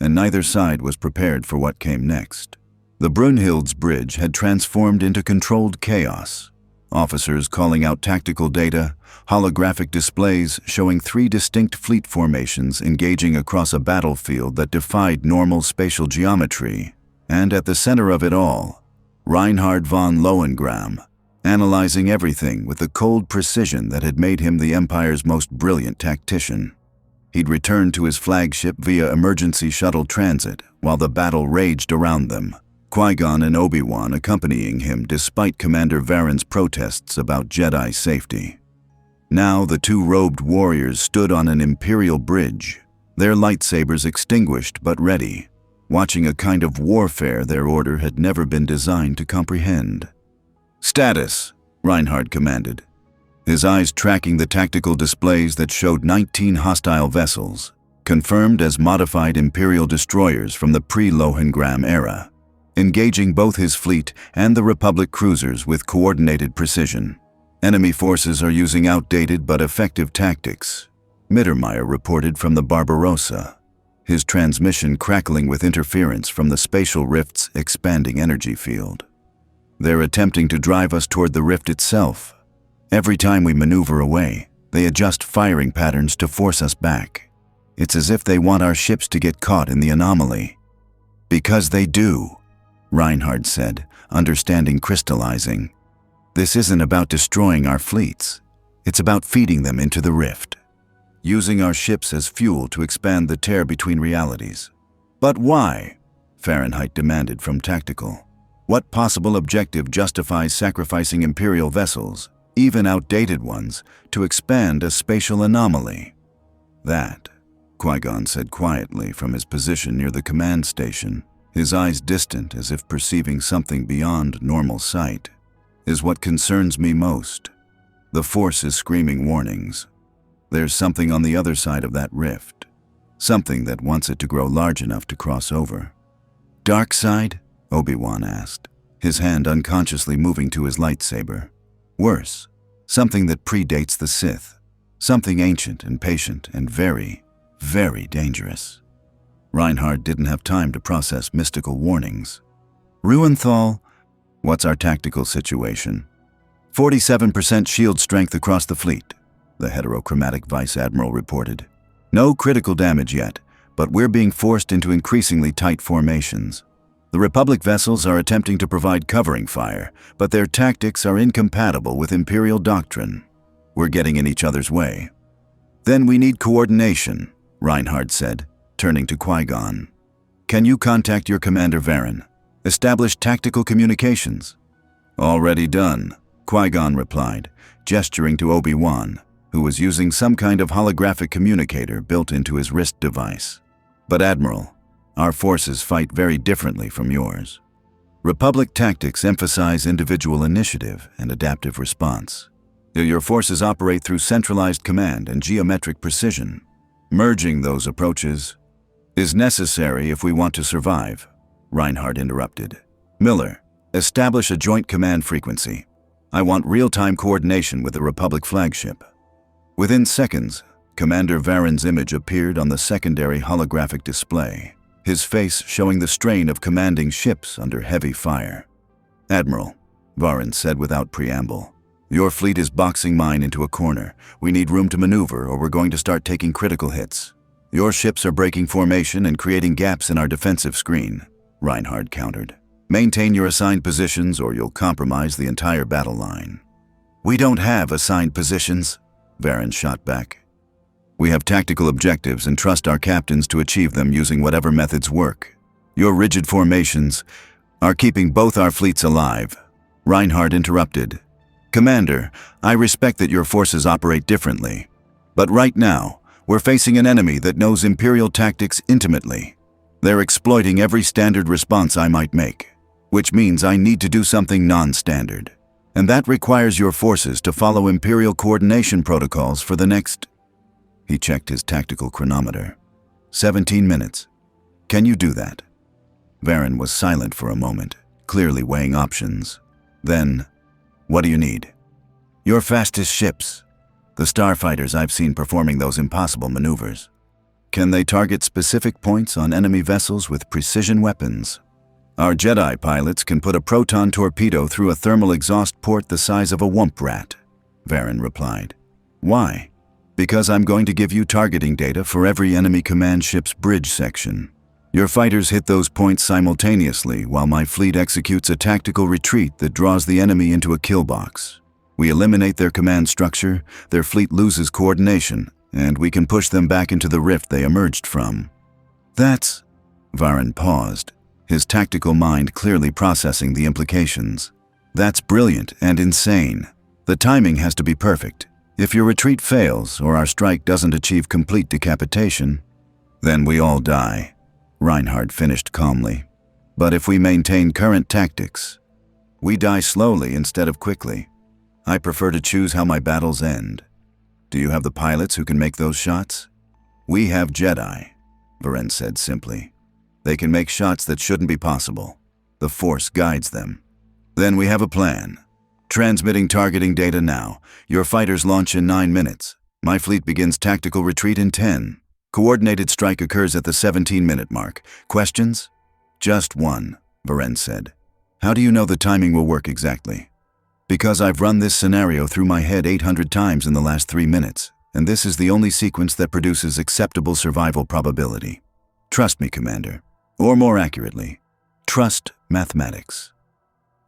and neither side was prepared for what came next. The Brunhild's bridge had transformed into controlled chaos, officers calling out tactical data, holographic displays showing 3 distinct fleet formations engaging across a battlefield that defied normal spatial geometry, and at the center of it all, Reinhard von Lohengram, analyzing everything with the cold precision that had made him the Empire's most brilliant tactician. He'd returned to his flagship via emergency shuttle transit while the battle raged around them, Qui-Gon and Obi-Wan accompanying him despite Commander Varen's protests about Jedi safety. Now the 2 robed warriors stood on an Imperial bridge, their lightsabers extinguished but ready, watching a kind of warfare their order had never been designed to comprehend. "Status," Reinhard commanded, his eyes tracking the tactical displays that showed 19 hostile vessels, confirmed as modified Imperial destroyers from the pre-Lohengram era, engaging both his fleet and the Republic cruisers with coordinated precision. "Enemy forces are using outdated but effective tactics," Mittermeier reported from the Barbarossa, his transmission crackling with interference from the spatial rift's expanding energy field. "They're attempting to drive us toward the rift itself. Every time we maneuver away, they adjust firing patterns to force us back. It's as if they want our ships to get caught in the anomaly." "Because they do," Reinhard said, understanding crystallizing. "This isn't about destroying our fleets. It's about feeding them into the rift, using our ships as fuel to expand the tear between realities." "But why?" Fahrenheit demanded from Tactical. "What possible objective justifies sacrificing Imperial vessels, even outdated ones, to expand a spatial anomaly?" "That," Qui-Gon said quietly from his position near the command station, his eyes distant as if perceiving something beyond normal sight, "is what concerns me most. The Force is screaming warnings. There's something on the other side of that rift, something that wants it to grow large enough to cross over." "Dark side?" Obi-Wan asked, his hand unconsciously moving to his lightsaber. "Worse, something that predates the Sith, something ancient and patient and very, very dangerous." Reinhard didn't have time to process mystical warnings. "Ruenthal, what's our tactical situation?" 47% shield strength across the fleet," the heterochromatic Vice Admiral reported. "No critical damage yet, but we're being forced into increasingly tight formations. The Republic vessels are attempting to provide covering fire, but their tactics are incompatible with Imperial doctrine. We're getting in each other's way." "Then we need coordination," Reinhard said, turning to Qui-Gon. "Can you contact your Commander Varen? Establish tactical communications?" "Already done," Qui-Gon replied, gesturing to Obi-Wan, who was using some kind of holographic communicator built into his wrist device. "But Admiral, our forces fight very differently from yours. Republic tactics emphasize individual initiative and adaptive response. Your forces operate through centralized command and geometric precision. Merging those approaches is necessary if we want to survive," Reinhard interrupted. "Miller, establish a joint command frequency. I want real-time coordination with the Republic flagship." Within seconds, Commander Varen's image appeared on the secondary holographic display, his face showing the strain of commanding ships under heavy fire. "Admiral," Varen said without preamble, "your fleet is boxing mine into a corner. We need room to maneuver or we're going to start taking critical hits. Your ships are breaking formation and creating gaps in our defensive screen, Reinhardt countered. Maintain your assigned positions or you'll compromise the entire battle line. We don't have assigned positions, Varen shot back. We have tactical objectives and trust our captains to achieve them using whatever methods work. Your rigid formations are keeping both our fleets alive, Reinhardt interrupted. Commander, I respect that your forces operate differently, but right now, we're facing an enemy that knows Imperial tactics intimately. They're exploiting every standard response I might make, which means I need to do something non-standard. And that requires your forces to follow Imperial coordination protocols for the next... He checked his tactical chronometer. 17 minutes. Can you do that? Varen was silent for a moment, clearly weighing options. Then, what do you need? Your fastest ships. The starfighters I've seen performing those impossible maneuvers. Can they target specific points on enemy vessels with precision weapons? Our Jedi pilots can put a proton torpedo through a thermal exhaust port the size of a wump rat, Varen replied. Why? Because I'm going to give you targeting data for every enemy command ship's bridge section. Your fighters hit those points simultaneously while my fleet executes a tactical retreat that draws the enemy into a kill box. We eliminate their command structure, their fleet loses coordination, and we can push them back into the rift they emerged from. That's... Varen paused, his tactical mind clearly processing the implications. That's brilliant and insane. The timing has to be perfect. If your retreat fails or our strike doesn't achieve complete decapitation, then we all die, Reinhardt finished calmly. But if we maintain current tactics, we die slowly instead of quickly. I prefer to choose how my battles end. Do you have the pilots who can make those shots? We have Jedi, Varen said simply. They can make shots that shouldn't be possible. The Force guides them. Then we have a plan. Transmitting targeting data now. Your fighters launch in 9 minutes. My fleet begins tactical retreat in 10. Coordinated strike occurs at the 17-minute mark. Questions? Just one, Varen said. How do you know the timing will work exactly? Because I've run this scenario through my head 800 times in the last 3 minutes, and this is the only sequence that produces acceptable survival probability. Trust me, Commander. Or more accurately, trust mathematics.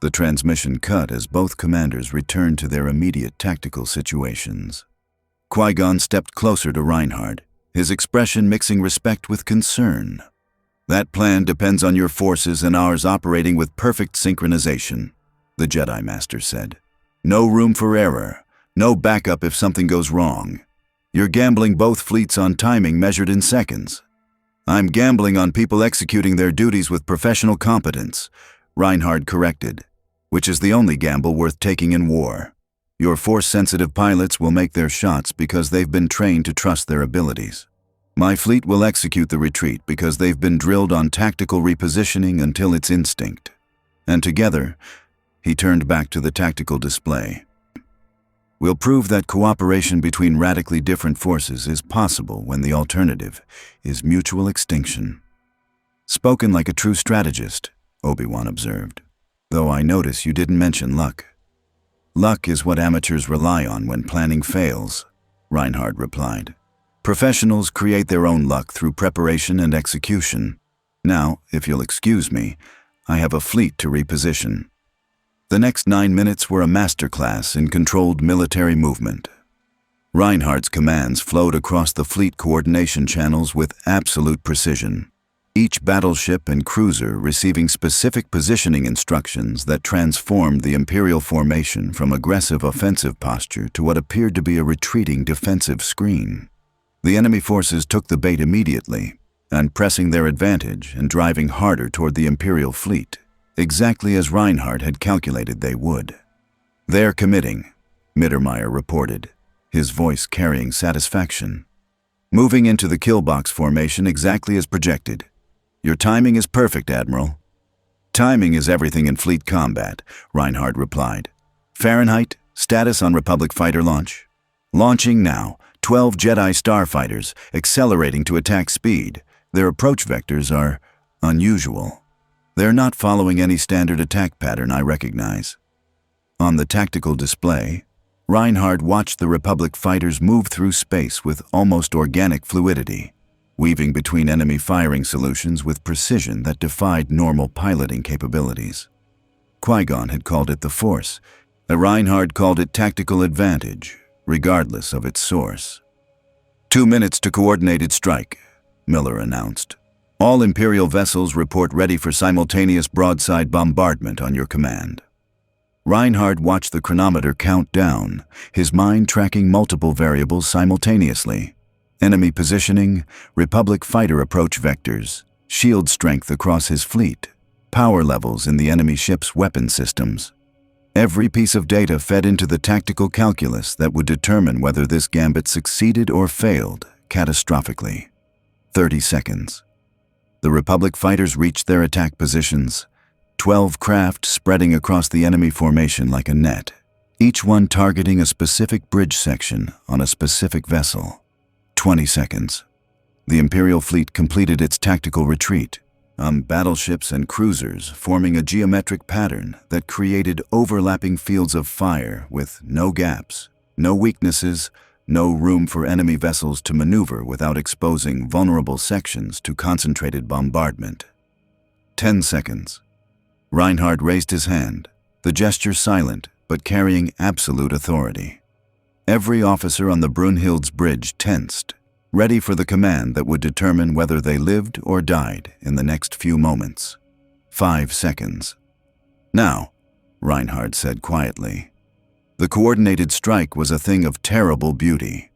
The transmission cut as both commanders returned to their immediate tactical situations. Qui-Gon stepped closer to Reinhardt, his expression mixing respect with concern. That plan depends on your forces and ours operating with perfect synchronization, the Jedi Master said. No room for error, no backup if something goes wrong. You're gambling both fleets on timing measured in seconds. I'm gambling on people executing their duties with professional competence, Reinhardt corrected, which is the only gamble worth taking in war. Your Force-sensitive pilots will make their shots because they've been trained to trust their abilities. My fleet will execute the retreat because they've been drilled on tactical repositioning until it's instinct. And together, he turned back to the tactical display. We'll prove that cooperation between radically different forces is possible when the alternative is mutual extinction. Spoken like a true strategist, Obi-Wan observed, though I notice you didn't mention luck. Luck is what amateurs rely on when planning fails, Reinhardt replied. Professionals create their own luck through preparation and execution. Now, if you'll excuse me, I have a fleet to reposition. The next 9 minutes were a masterclass in controlled military movement. Reinhardt's commands flowed across the fleet coordination channels with absolute precision, each battleship and cruiser receiving specific positioning instructions that transformed the Imperial formation from aggressive offensive posture to what appeared to be a retreating defensive screen. The enemy forces took the bait immediately, and pressing their advantage and driving harder toward the Imperial fleet, exactly as Reinhardt had calculated they would. They're committing, Mittermeier reported, his voice carrying satisfaction. Moving into the kill box formation exactly as projected. Your timing is perfect, Admiral. Timing is everything in fleet combat, Reinhardt replied. Fahrenheit, status on Republic fighter launch. Launching now, 12 Jedi starfighters, accelerating to attack speed. Their approach vectors are unusual. They're not following any standard attack pattern I recognize. On the tactical display, Reinhardt watched the Republic fighters move through space with almost organic fluidity. weaving between enemy firing solutions with precision that defied normal piloting capabilities. Qui-Gon had called it the Force. Reinhard called it tactical advantage, regardless of its source. 2 minutes to coordinated strike, Miller announced. All Imperial vessels report ready for simultaneous broadside bombardment on your command. Reinhard watched the chronometer count down, his mind tracking multiple variables simultaneously. Enemy positioning, Republic fighter approach vectors, shield strength across his fleet, power levels in the enemy ship's weapon systems. Every piece of data fed into the tactical calculus that would determine whether this gambit succeeded or failed catastrophically. 30 seconds. The Republic fighters reached their attack positions, 12 craft spreading across the enemy formation like a net, each one targeting a specific bridge section on a specific vessel. 20 seconds. The Imperial fleet completed its tactical retreat, battleships and cruisers forming a geometric pattern that created overlapping fields of fire with no gaps, no weaknesses, no room for enemy vessels to maneuver without exposing vulnerable sections to concentrated bombardment. 10 seconds. Reinhard raised his hand, the gesture silent but carrying absolute authority. Every officer on the Brunhilde's bridge tensed, ready for the command that would determine whether they lived or died in the next few moments. 5 seconds. Now, Reinhard said quietly. The coordinated strike was a thing of terrible beauty.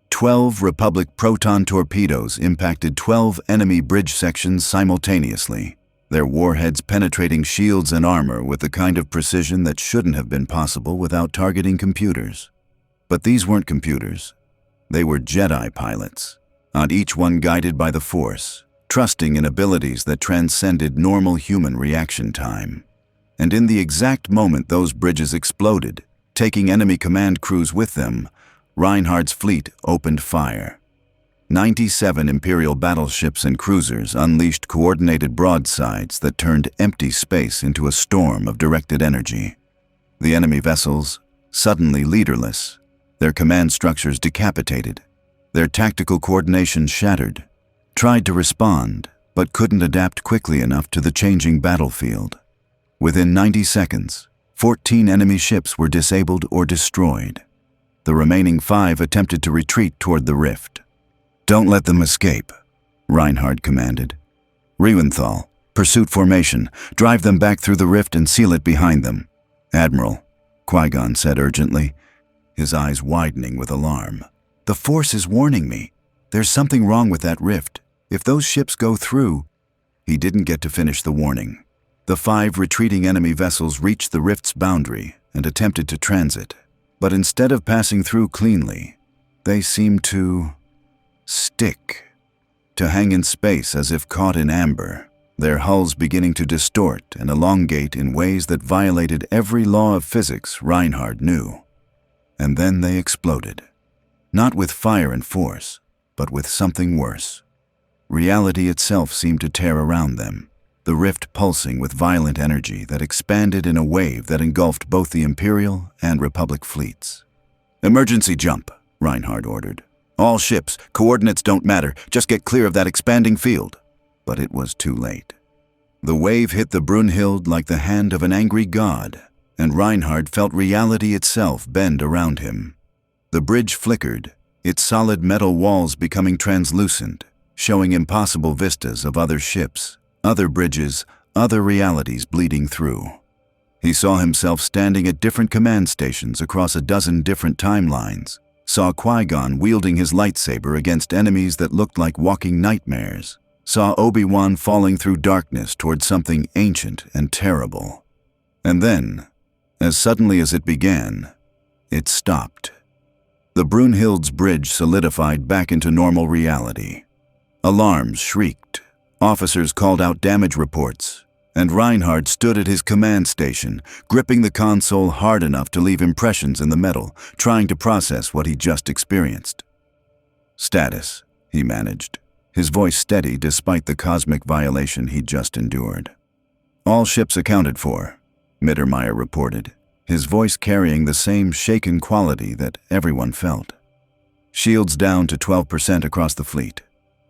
12 Republic proton torpedoes impacted 12 enemy bridge sections simultaneously, their warheads penetrating shields and armor with the kind of precision that shouldn't have been possible without targeting computers. But these weren't computers. They were Jedi pilots, on each one guided by the Force, trusting in abilities that transcended normal human reaction time. And in the exact moment those bridges exploded, taking enemy command crews with them, Reinhard's fleet opened fire. 97 Imperial battleships and cruisers unleashed coordinated broadsides that turned empty space into a storm of directed energy. The enemy vessels, suddenly leaderless, their command structures decapitated, their tactical coordination shattered, tried to respond, but couldn't adapt quickly enough to the changing battlefield. Within 90 seconds, 14 enemy ships were disabled or destroyed. The remaining 5 attempted to retreat toward the rift. "Don't let them escape," Reinhard commanded. "Reuenthal, pursuit formation, drive them back through the rift and seal it behind them." "Admiral," Qui-Gon said urgently, his eyes widening with alarm. "The Force is warning me. There's something wrong with that rift. If those ships go through..." He didn't get to finish the warning. The 5 retreating enemy vessels reached the rift's boundary and attempted to transit. But instead of passing through cleanly, they seemed to stick, to hang in space as if caught in amber, their hulls beginning to distort and elongate in ways that violated every law of physics Reinhard knew. And then they exploded. Not with fire and force, but with something worse. Reality itself seemed to tear around them, the rift pulsing with violent energy that expanded in a wave that engulfed both the Imperial and Republic fleets. "Emergency jump," Reinhard ordered. "All ships, coordinates don't matter, just get clear of that expanding field." But it was too late. The wave hit the Brunhilde like the hand of an angry god, and Reinhard felt reality itself bend around him. The bridge flickered, its solid metal walls becoming translucent, showing impossible vistas of other ships, other bridges, other realities bleeding through. He saw himself standing at different command stations across a dozen different timelines, saw Qui-Gon wielding his lightsaber against enemies that looked like walking nightmares, saw Obi-Wan falling through darkness toward something ancient and terrible. And then, as suddenly as it began, it stopped. The Brunhilde's bridge solidified back into normal reality. Alarms shrieked. Officers called out damage reports, and Reinhard stood at his command station, gripping the console hard enough to leave impressions in the metal, trying to process what he just experienced. "Status," he managed, his voice steady despite the cosmic violation he'd just endured. "All ships accounted for," Mittermeier reported, his voice carrying the same shaken quality that everyone felt. "Shields down to 12% across the fleet.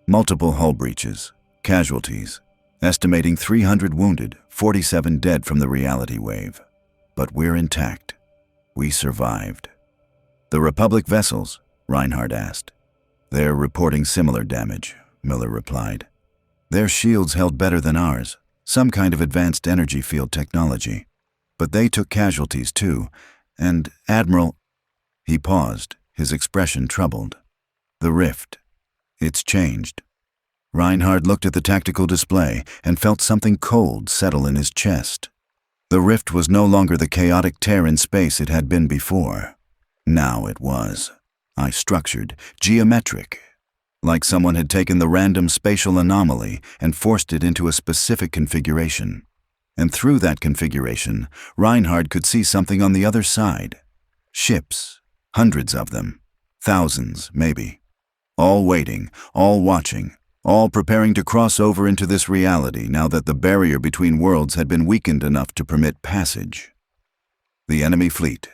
Multiple hull breaches, casualties, estimating 300 wounded, 47 dead from the reality wave. But we're intact. We survived. The Republic vessels? Reinhardt asked. They're reporting similar damage, Miller replied. Their shields held better than ours, some kind of advanced energy field technology. But they took casualties too, and Admiral... He paused, his expression troubled. The rift. It's changed. Reinhardt looked at the tactical display and felt something cold settle in his chest. The rift was no longer the chaotic tear in space it had been before. Now it was. Structured, geometric. Like someone had taken the random spatial anomaly and forced it into a specific configuration. And through that configuration, Reinhardt could see something on the other side. Ships, hundreds of them, thousands maybe. All waiting, all watching, all preparing to cross over into this reality now that the barrier between worlds had been weakened enough to permit passage. The enemy fleet,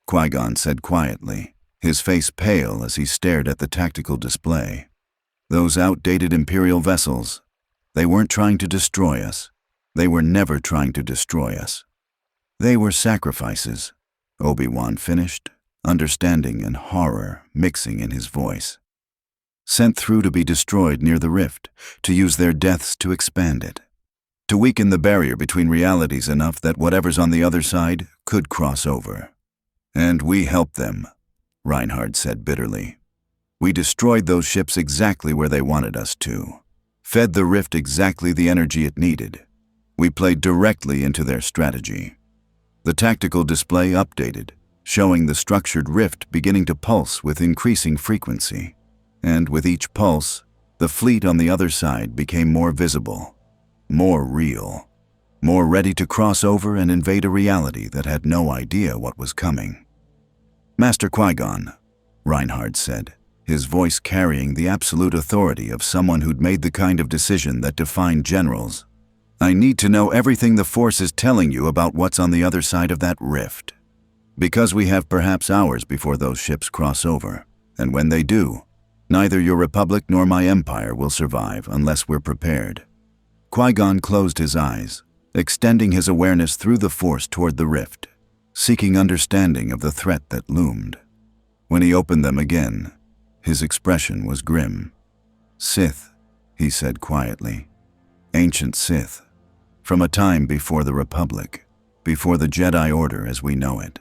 Qui-Gon said quietly, his face pale as he stared at the tactical display. Those outdated Imperial vessels, they weren't trying to destroy us. They were never trying to destroy us. They were sacrifices, Obi-Wan finished, understanding and horror mixing in his voice. Sent through to be destroyed near the rift, to use their deaths to expand it. To weaken the barrier between realities enough that whatever's on the other side could cross over. And we helped them, Reinhardt said bitterly. We destroyed those ships exactly where they wanted us to. Fed the rift exactly the energy it needed. We played directly into their strategy. The tactical display updated, showing the structured rift beginning to pulse with increasing frequency. And with each pulse, the fleet on the other side became more visible, more real, more ready to cross over and invade a reality that had no idea what was coming. Master Qui-Gon, Reinhardt said, his voice carrying the absolute authority of someone who'd made the kind of decision that defined generals. I need to know everything the Force is telling you about what's on the other side of that rift. Because we have perhaps hours before those ships cross over, and when they do, neither your Republic nor my Empire will survive unless we're prepared. Qui-Gon closed his eyes, extending his awareness through the Force toward the rift, seeking understanding of the threat that loomed. When he opened them again, his expression was grim. Sith, he said quietly. Ancient Sith. From a time before the Republic, before the Jedi Order as we know it.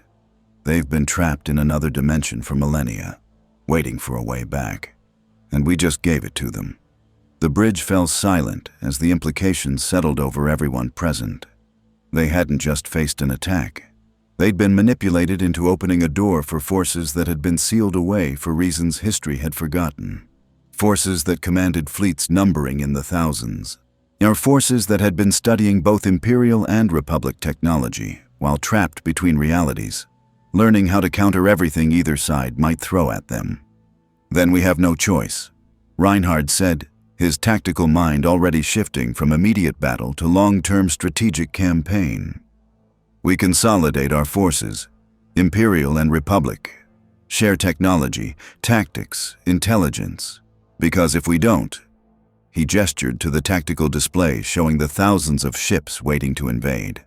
They've been trapped in another dimension for millennia, waiting for a way back. And we just gave it to them. The bridge fell silent as the implications settled over everyone present. They hadn't just faced an attack. They'd been manipulated into opening a door for forces that had been sealed away for reasons history had forgotten. Forces that commanded fleets numbering in the thousands. Or forces that had been studying both Imperial and Republic technology while trapped between realities, learning how to counter everything either side might throw at them. Then we have no choice, Reinhardt said, his tactical mind already shifting from immediate battle to long-term strategic campaign. We consolidate our forces, Imperial and Republic, share technology, tactics, intelligence, because if we don't, he gestured to the tactical display showing the thousands of ships waiting to invade.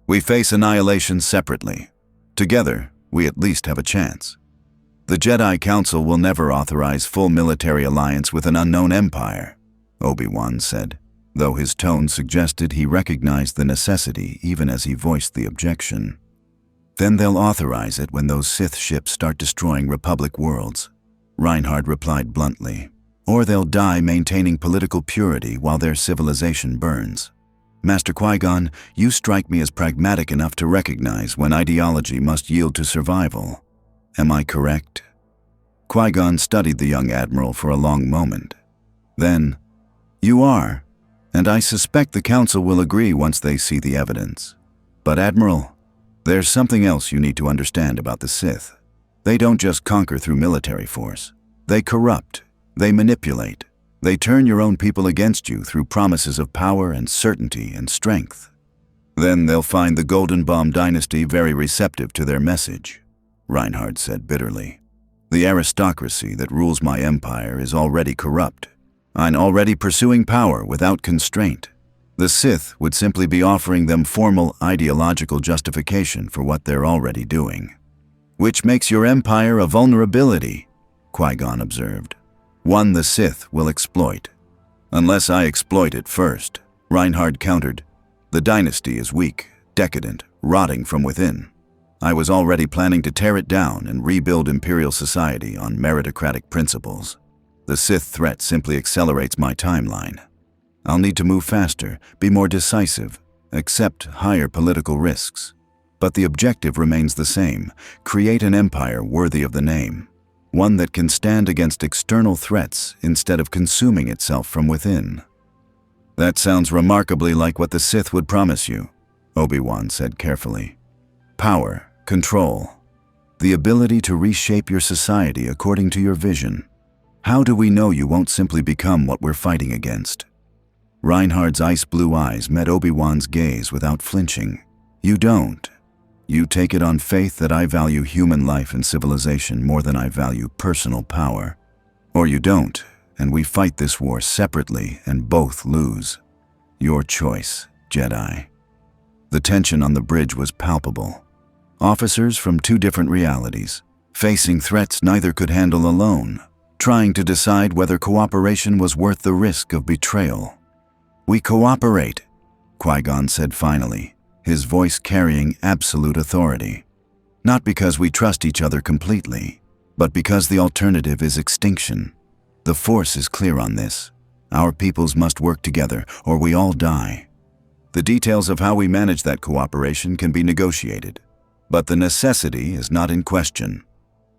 We face annihilation separately. Together, we at least have a chance. The Jedi Council will never authorize full military alliance with an unknown empire, Obi-Wan said, though his tone suggested he recognized the necessity even as he voiced the objection. Then they'll authorize it when those Sith ships start destroying Republic worlds, Reinhardt replied bluntly. Or they'll die maintaining political purity while their civilization burns. Master Qui-Gon, you strike me as pragmatic enough to recognize when ideology must yield to survival. Am I correct? Qui-Gon studied the young admiral for a long moment. Then, you are, and I suspect the Council will agree once they see the evidence. But Admiral, there's something else you need to understand about the Sith. They don't just conquer through military force. They corrupt. They manipulate. They turn your own people against you through promises of power and certainty and strength. Then they'll find the Golden Bomb dynasty very receptive to their message, Reinhardt said bitterly. The aristocracy that rules my empire is already corrupt, I'm already pursuing power without constraint. The Sith would simply be offering them formal ideological justification for what they're already doing. Which makes your empire a vulnerability, Qui-Gon observed. One the Sith will exploit. Unless I exploit it first, Reinhard countered. The dynasty is weak, decadent, rotting from within. I was already planning to tear it down and rebuild imperial society on meritocratic principles. The Sith threat simply accelerates my timeline. I'll need to move faster, be more decisive, accept higher political risks. But the objective remains the same: create an empire worthy of the name. One that can stand against external threats instead of consuming itself from within. That sounds remarkably like what the Sith would promise you, Obi-Wan said carefully. Power, control, the ability to reshape your society according to your vision. How do we know you won't simply become what we're fighting against? Reinhard's ice-blue eyes met Obi-Wan's gaze without flinching. You don't. You take it on faith that I value human life and civilization more than I value personal power. Or you don't, and we fight this war separately and both lose. Your choice, Jedi. The tension on the bridge was palpable. Officers from two different realities, facing threats neither could handle alone, trying to decide whether cooperation was worth the risk of betrayal. We cooperate, Qui-Gon said finally, his voice carrying absolute authority. Not because we trust each other completely, but because the alternative is extinction. The Force is clear on this. Our peoples must work together, or we all die. The details of how we manage that cooperation can be negotiated, but the necessity is not in question.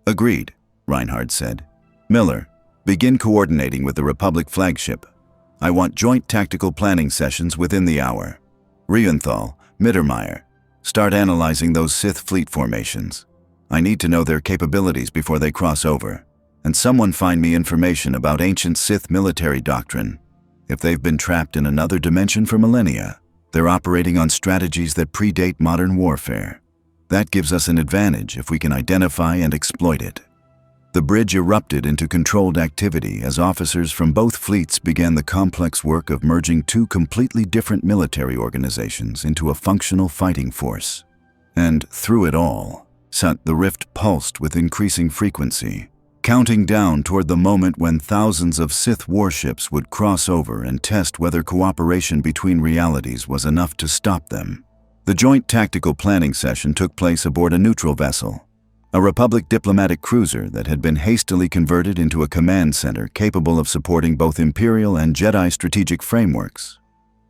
Agreed, Reinhard said. Miller, begin coordinating with the Republic flagship. I want joint tactical planning sessions within the hour. Rienthal, Mittermeier, start analyzing those Sith fleet formations. I need to know their capabilities before they cross over. And someone find me information about ancient Sith military doctrine. If they've been trapped in another dimension for millennia, they're operating on strategies that predate modern warfare. That gives us an advantage if we can identify and exploit it. The bridge erupted into controlled activity as officers from both fleets began the complex work of merging two completely different military organizations into a functional fighting force. And through it all, the rift pulsed with increasing frequency, counting down toward the moment when thousands of Sith warships would cross over and test whether cooperation between realities was enough to stop them. The joint tactical planning session took place aboard a neutral vessel, a Republic diplomatic cruiser that had been hastily converted into a command center capable of supporting both Imperial and Jedi strategic frameworks.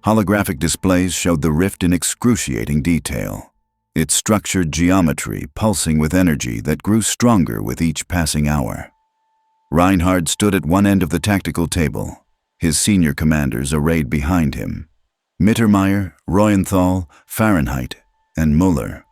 Holographic displays showed the rift in excruciating detail, its structured geometry pulsing with energy that grew stronger with each passing hour. Reinhard stood at one end of the tactical table, his senior commanders arrayed behind him: Mittermeier, Rienthal, Fahrenheit, and Muller.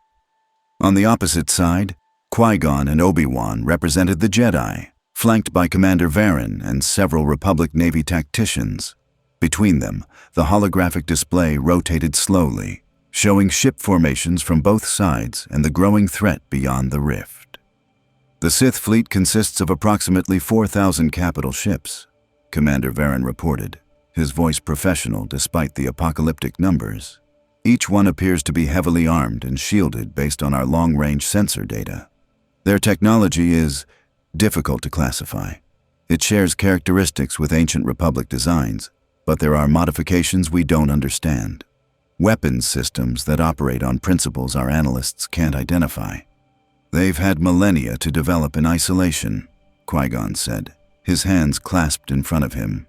On the opposite side, Qui-Gon and Obi-Wan represented the Jedi, flanked by Commander Varen and several Republic Navy tacticians. Between them, the holographic display rotated slowly, showing ship formations from both sides and the growing threat beyond the rift. The Sith fleet consists of approximately 4,000 capital ships, Commander Varen reported, his voice professional despite the apocalyptic numbers. Each one appears to be heavily armed and shielded based on our long-range sensor data. Their technology is difficult to classify. It shares characteristics with ancient Republic designs, but there are modifications we don't understand. Weapons systems that operate on principles our analysts can't identify. They've had millennia to develop in isolation, Qui-Gon said, his hands clasped in front of him.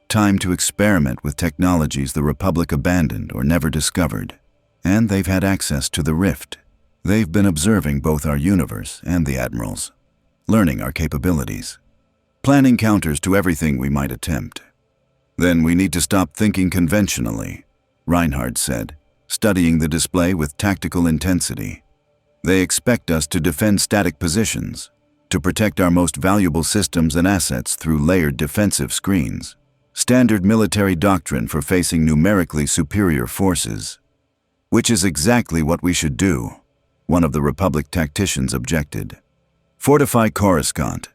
Time to experiment with technologies the Republic abandoned or never discovered. And they've had access to the Rift. They've been observing both our universe and the Admirals, learning our capabilities, planning counters to everything we might attempt. Then we need to stop thinking conventionally, Reinhard said, studying the display with tactical intensity. They expect us to defend static positions, to protect our most valuable systems and assets through layered defensive screens. Standard military doctrine for facing numerically superior forces. Which is exactly what we should do, one of the Republic tacticians objected. Fortify Coruscant.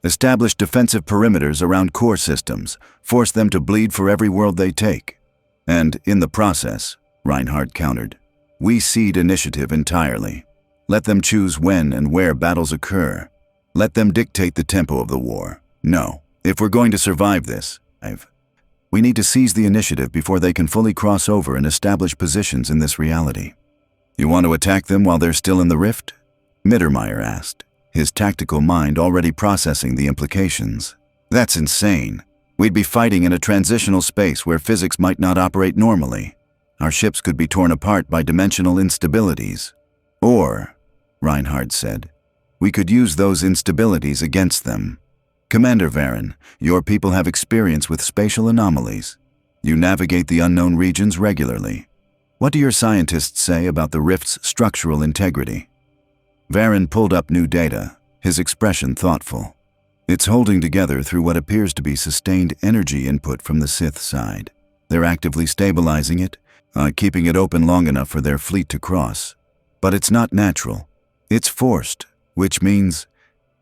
Establish defensive perimeters around core systems, force them to bleed for every world they take. And, in the process, Reinhardt countered, we cede initiative entirely. Let them choose when and where battles occur. Let them dictate the tempo of the war. No, if we're going to survive this, we need to seize the initiative before they can fully cross over and establish positions in this reality. You want to attack them while they're still in the rift? Mittermeier asked, his tactical mind already processing the implications. That's insane. We'd be fighting in a transitional space where physics might not operate normally. Our ships could be torn apart by dimensional instabilities. Or, Reinhardt said, we could use those instabilities against them. Commander Varen, your people have experience with spatial anomalies. You navigate the unknown regions regularly. What do your scientists say about the rift's structural integrity? Varen pulled up new data, his expression thoughtful. It's holding together through what appears to be sustained energy input from the Sith side. They're actively stabilizing it, keeping it open long enough for their fleet to cross. But it's not natural. It's forced, which means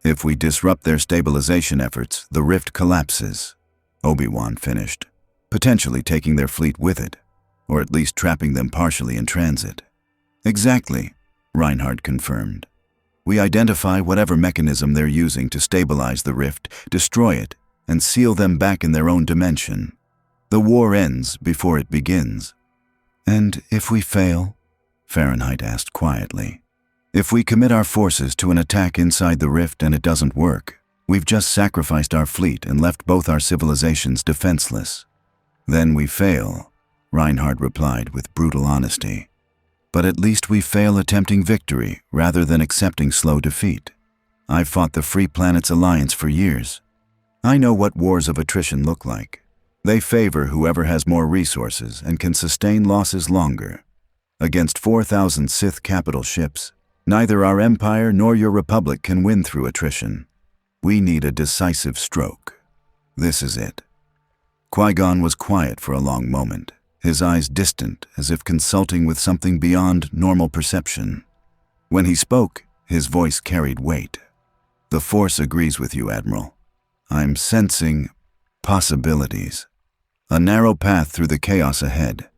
if we disrupt their stabilization efforts, the rift collapses. Obi-Wan finished, potentially taking their fleet with it, or at least trapping them partially in transit. Exactly, Reinhardt confirmed. We identify whatever mechanism they're using to stabilize the rift, destroy it, and seal them back in their own dimension. The war ends before it begins. And if we fail? Fahrenheit asked quietly. If we commit our forces to an attack inside the rift and it doesn't work, we've just sacrificed our fleet and left both our civilizations defenseless. Then we fail, Reinhardt replied with brutal honesty. But at least we fail attempting victory rather than accepting slow defeat. I've fought the Free Planets Alliance for years. I know what wars of attrition look like. They favor whoever has more resources and can sustain losses longer. Against 4,000 Sith capital ships, neither our Empire nor your Republic can win through attrition. We need a decisive stroke. This is it. Qui-Gon was quiet for a long moment, his eyes distant as if consulting with something beyond normal perception. When he spoke, his voice carried weight. The Force agrees with you, Admiral. I'm sensing possibilities. A narrow path through the chaos ahead.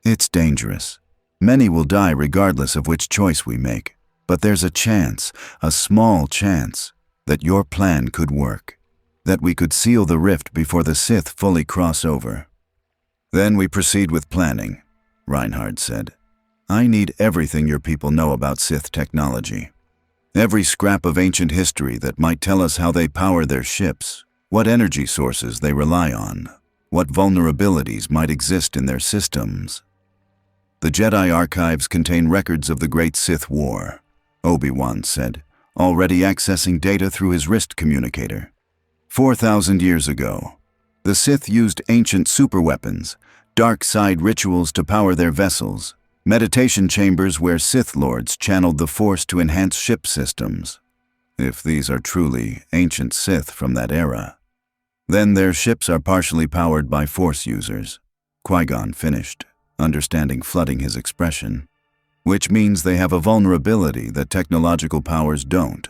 It's dangerous. Many will die regardless of which choice we make. But there's a chance, a small chance, that your plan could work. That we could seal the rift before the Sith fully cross over. Then we proceed with planning, Reinhardt said. I need everything your people know about Sith technology. Every scrap of ancient history that might tell us how they power their ships, what energy sources they rely on, what vulnerabilities might exist in their systems. The Jedi archives contain records of the Great Sith War, Obi-Wan said, already accessing data through his wrist communicator. 4,000 years ago, the Sith used ancient superweapons, dark side rituals to power their vessels, meditation chambers where Sith Lords channeled the Force to enhance ship systems. If these are truly ancient Sith from that era, then their ships are partially powered by Force users. Qui-Gon finished, understanding flooding his expression. Which means they have a vulnerability that technological powers don't.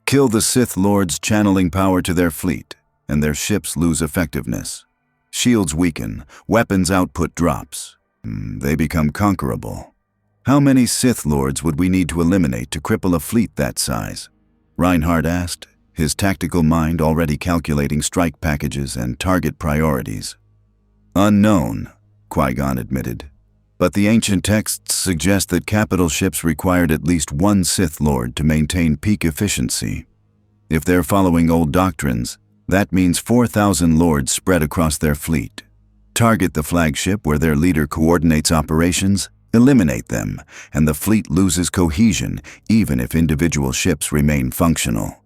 Kill the Sith Lords channeling power to their fleet, and their ships lose effectiveness. Shields weaken, weapons output drops. They become conquerable. How many Sith Lords would we need to eliminate to cripple a fleet that size? Reinhardt asked, his tactical mind already calculating strike packages and target priorities. Unknown, Qui-Gon admitted. But the ancient texts suggest that capital ships required at least one Sith Lord to maintain peak efficiency. If they're following old doctrines, that means 4,000 lords spread across their fleet. Target the flagship where their leader coordinates operations, eliminate them, and the fleet loses cohesion even if individual ships remain functional.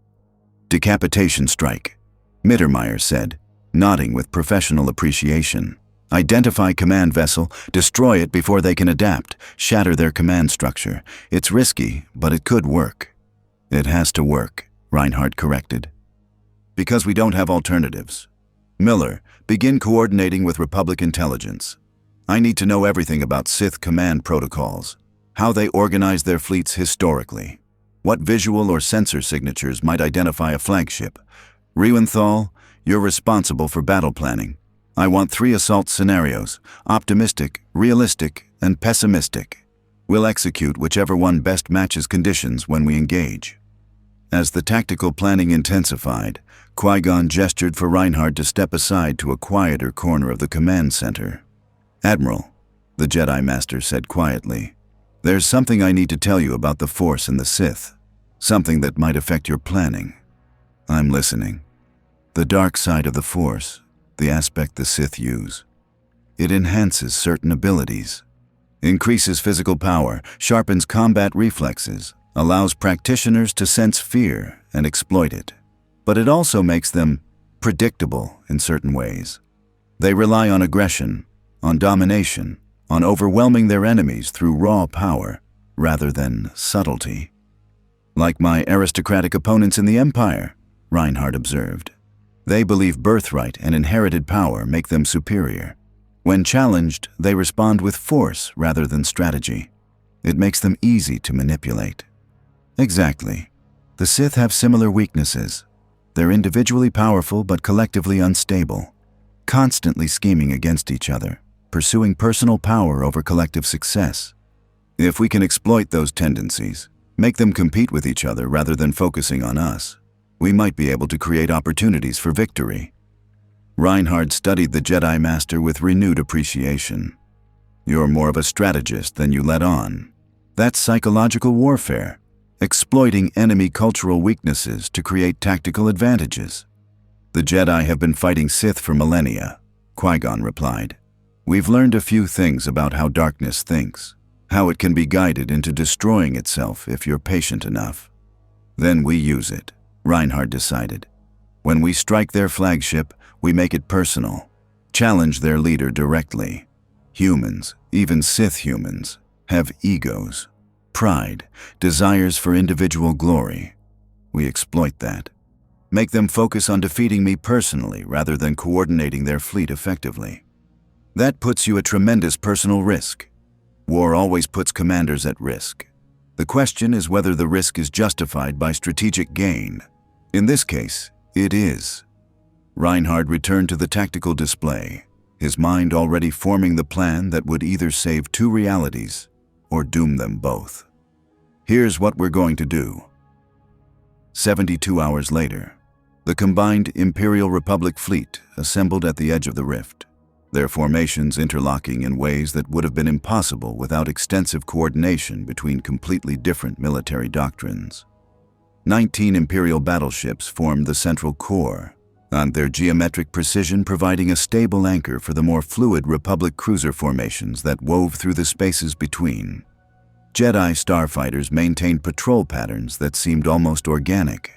Decapitation strike, Mittermeier said, nodding with professional appreciation. Identify command vessel, destroy it before they can adapt, shatter their command structure. It's risky, but it could work. It has to work, Reinhardt corrected. Because we don't have alternatives. Miller, begin coordinating with Republic intelligence. I need to know everything about Sith command protocols, how they organize their fleets historically, what visual or sensor signatures might identify a flagship. Reuenthal, you're responsible for battle planning. I want 3 assault scenarios: optimistic, realistic, and pessimistic. We'll execute whichever one best matches conditions when we engage. As the tactical planning intensified, Qui-Gon gestured for Reinhardt to step aside to a quieter corner of the command center. "Admiral," the Jedi Master said quietly, "there's something I need to tell you about the Force and the Sith. Something that might affect your planning." "I'm listening." "The dark side of the Force, the aspect the Sith use. It enhances certain abilities, increases physical power, sharpens combat reflexes, allows practitioners to sense fear and exploit it. But it also makes them predictable in certain ways. They rely on aggression, on domination, on overwhelming their enemies through raw power rather than subtlety. Like my aristocratic opponents in the Empire," Reinhardt observed. "They believe birthright and inherited power make them superior. When challenged, they respond with force rather than strategy. It makes them easy to manipulate." "Exactly. The Sith have similar weaknesses. They're individually powerful but collectively unstable, constantly scheming against each other, pursuing personal power over collective success. If we can exploit those tendencies, make them compete with each other rather than focusing on us, we might be able to create opportunities for victory." Reinhardt studied the Jedi Master with renewed appreciation. "You're more of a strategist than you let on. That's psychological warfare, exploiting enemy cultural weaknesses to create tactical advantages." "The Jedi have been fighting Sith for millennia," Qui-Gon replied. "We've learned a few things about how darkness thinks, how it can be guided into destroying itself if you're patient enough. Then we use it," Reinhardt decided. "When we strike their flagship, we make it personal, challenge their leader directly. Humans, even Sith humans, have egos, pride, desires for individual glory. We exploit that. Make them focus on defeating me personally rather than coordinating their fleet effectively. That puts you at tremendous personal risk. War always puts commanders at risk. The question is whether the risk is justified by strategic gain. In this case, it is." Reinhardt returned to the tactical display, his mind already forming the plan that would either save 2 realities or doom them both. "Here's what we're going to do." 72 hours later, the combined Imperial Republic fleet assembled at the edge of the rift, their formations interlocking in ways that would have been impossible without extensive coordination between completely different military doctrines. 19 Imperial battleships formed the central core, and their geometric precision providing a stable anchor for the more fluid Republic cruiser formations that wove through the spaces between. Jedi starfighters maintained patrol patterns that seemed almost organic,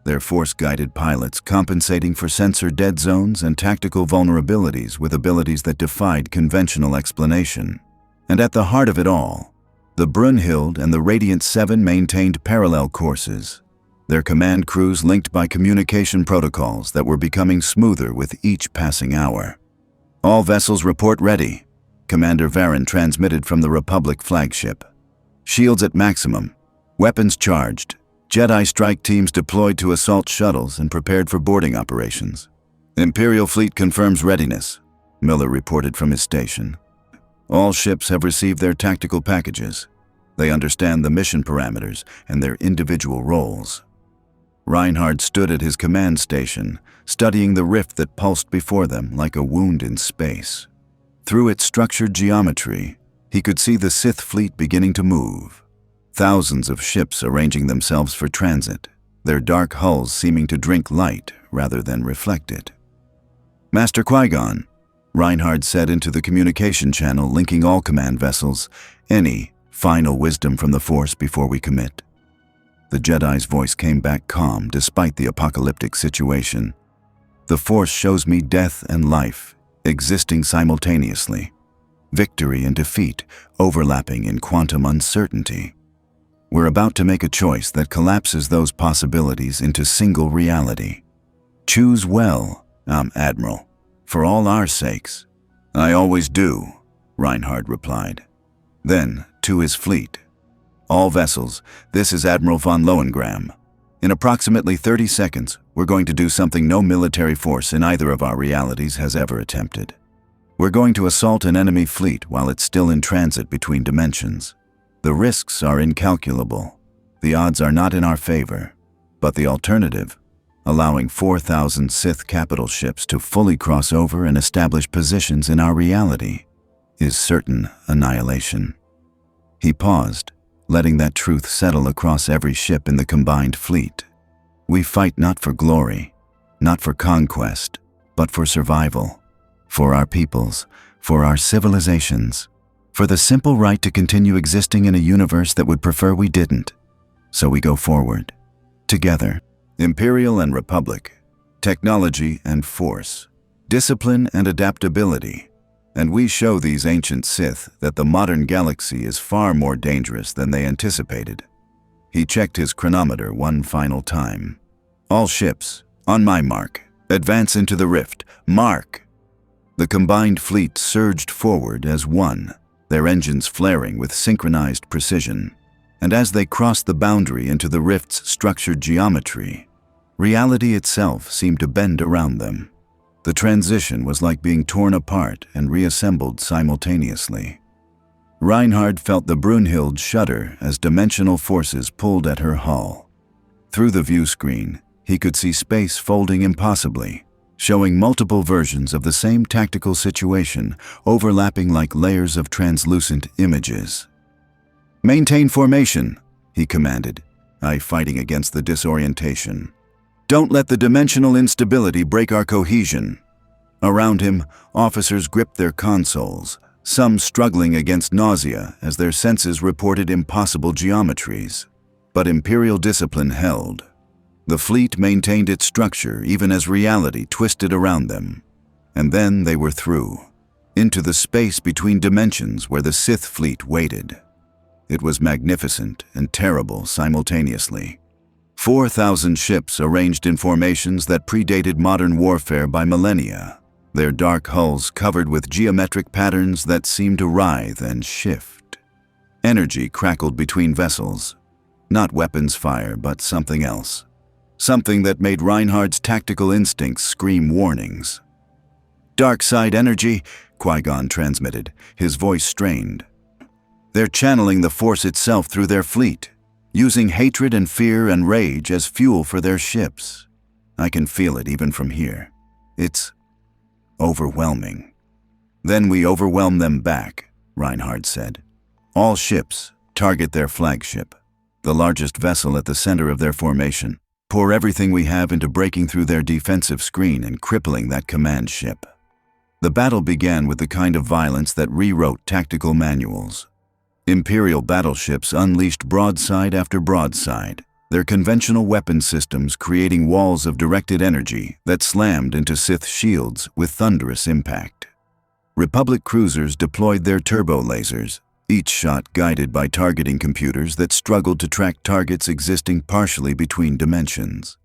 their Force-guided pilots compensating for sensor dead zones and tactical vulnerabilities with abilities that defied conventional explanation. And at the heart of it all, the Brunhild and the Radiant 7 maintained parallel courses, their command crews linked by communication protocols that were becoming smoother with each passing hour. "All vessels report ready," Commander Varen transmitted from the Republic flagship. "Shields at maximum, weapons charged, Jedi strike teams deployed to assault shuttles and prepared for boarding operations. Imperial fleet confirms readiness," Miller reported from his station. "All ships have received their tactical packages. They understand the mission parameters and their individual roles." Reinhardt stood at his command station, studying the rift that pulsed before them like a wound in space. Through its structured geometry, he could see the Sith fleet beginning to move. Thousands of ships arranging themselves for transit, their dark hulls seeming to drink light rather than reflect it. "Master Qui-Gon," Reinhardt said into the communication channel linking all command vessels, "any final wisdom from the Force before we commit?" The Jedi's voice came back calm despite the apocalyptic situation. "The Force shows me death and life existing simultaneously. Victory and defeat overlapping in quantum uncertainty. We're about to make a choice that collapses those possibilities into single reality. Choose well, Admiral, for all our sakes." "I always do," Reinhardt replied. Then, to his fleet, "All vessels, this is Admiral von Lohengram. In approximately 30 seconds, we're going to do something no military force in either of our realities has ever attempted. We're going to assault an enemy fleet while it's still in transit between dimensions. The risks are incalculable. The odds are not in our favor. But the alternative, allowing 4,000 Sith capital ships to fully cross over and establish positions in our reality, is certain annihilation. He paused, letting that truth settle across every ship in the combined fleet. We fight not for glory, not for conquest, but for survival. For our peoples, for our civilizations, for the simple right to continue existing in a universe that would prefer we didn't. So we go forward, together. Imperial and Republic, technology and force, discipline and adaptability. And we show these ancient Sith that the modern galaxy is far more dangerous than they anticipated. He checked his chronometer one final time. All ships, on my mark, advance into the rift. Mark! The combined fleet surged forward as one, their engines flaring with synchronized precision. And as they crossed the boundary into the rift's structured geometry, reality itself seemed to bend around them. The transition was like being torn apart and reassembled simultaneously. Reinhard felt the Brunhild shudder as dimensional forces pulled at her hull. Through the view screen, he could see space folding impossibly, showing multiple versions of the same tactical situation, overlapping like layers of translucent images. "Maintain formation," he commanded, fighting against the disorientation. "Don't let the dimensional instability break our cohesion." Around him, officers gripped their consoles, some struggling against nausea as their senses reported impossible geometries. But Imperial discipline held. The fleet maintained its structure even as reality twisted around them. And then they were through, into the space between dimensions where the Sith fleet waited. It was magnificent and terrible simultaneously. 4,000 ships arranged in formations that predated modern warfare by millennia, their dark hulls covered with geometric patterns that seemed to writhe and shift. Energy crackled between vessels. Not weapons fire, but something else. Something that made Reinhard's tactical instincts scream warnings. "Dark side energy," Qui-Gon transmitted, his voice strained. "They're channeling the Force itself through their fleet, using hatred and fear and rage as fuel for their ships. I can feel it even from here. It's overwhelming." "Then we overwhelm them back," Reinhard said. "All ships, target their flagship, the largest vessel at the center of their formation. Pour everything we have into breaking through their defensive screen and crippling that command ship." The battle began with the kind of violence that rewrote tactical manuals. Imperial battleships unleashed broadside after broadside, their conventional weapon systems creating walls of directed energy that slammed into Sith shields with thunderous impact. Republic cruisers deployed their turbo lasers, each shot guided by targeting computers that struggled to track targets existing partially between dimensions.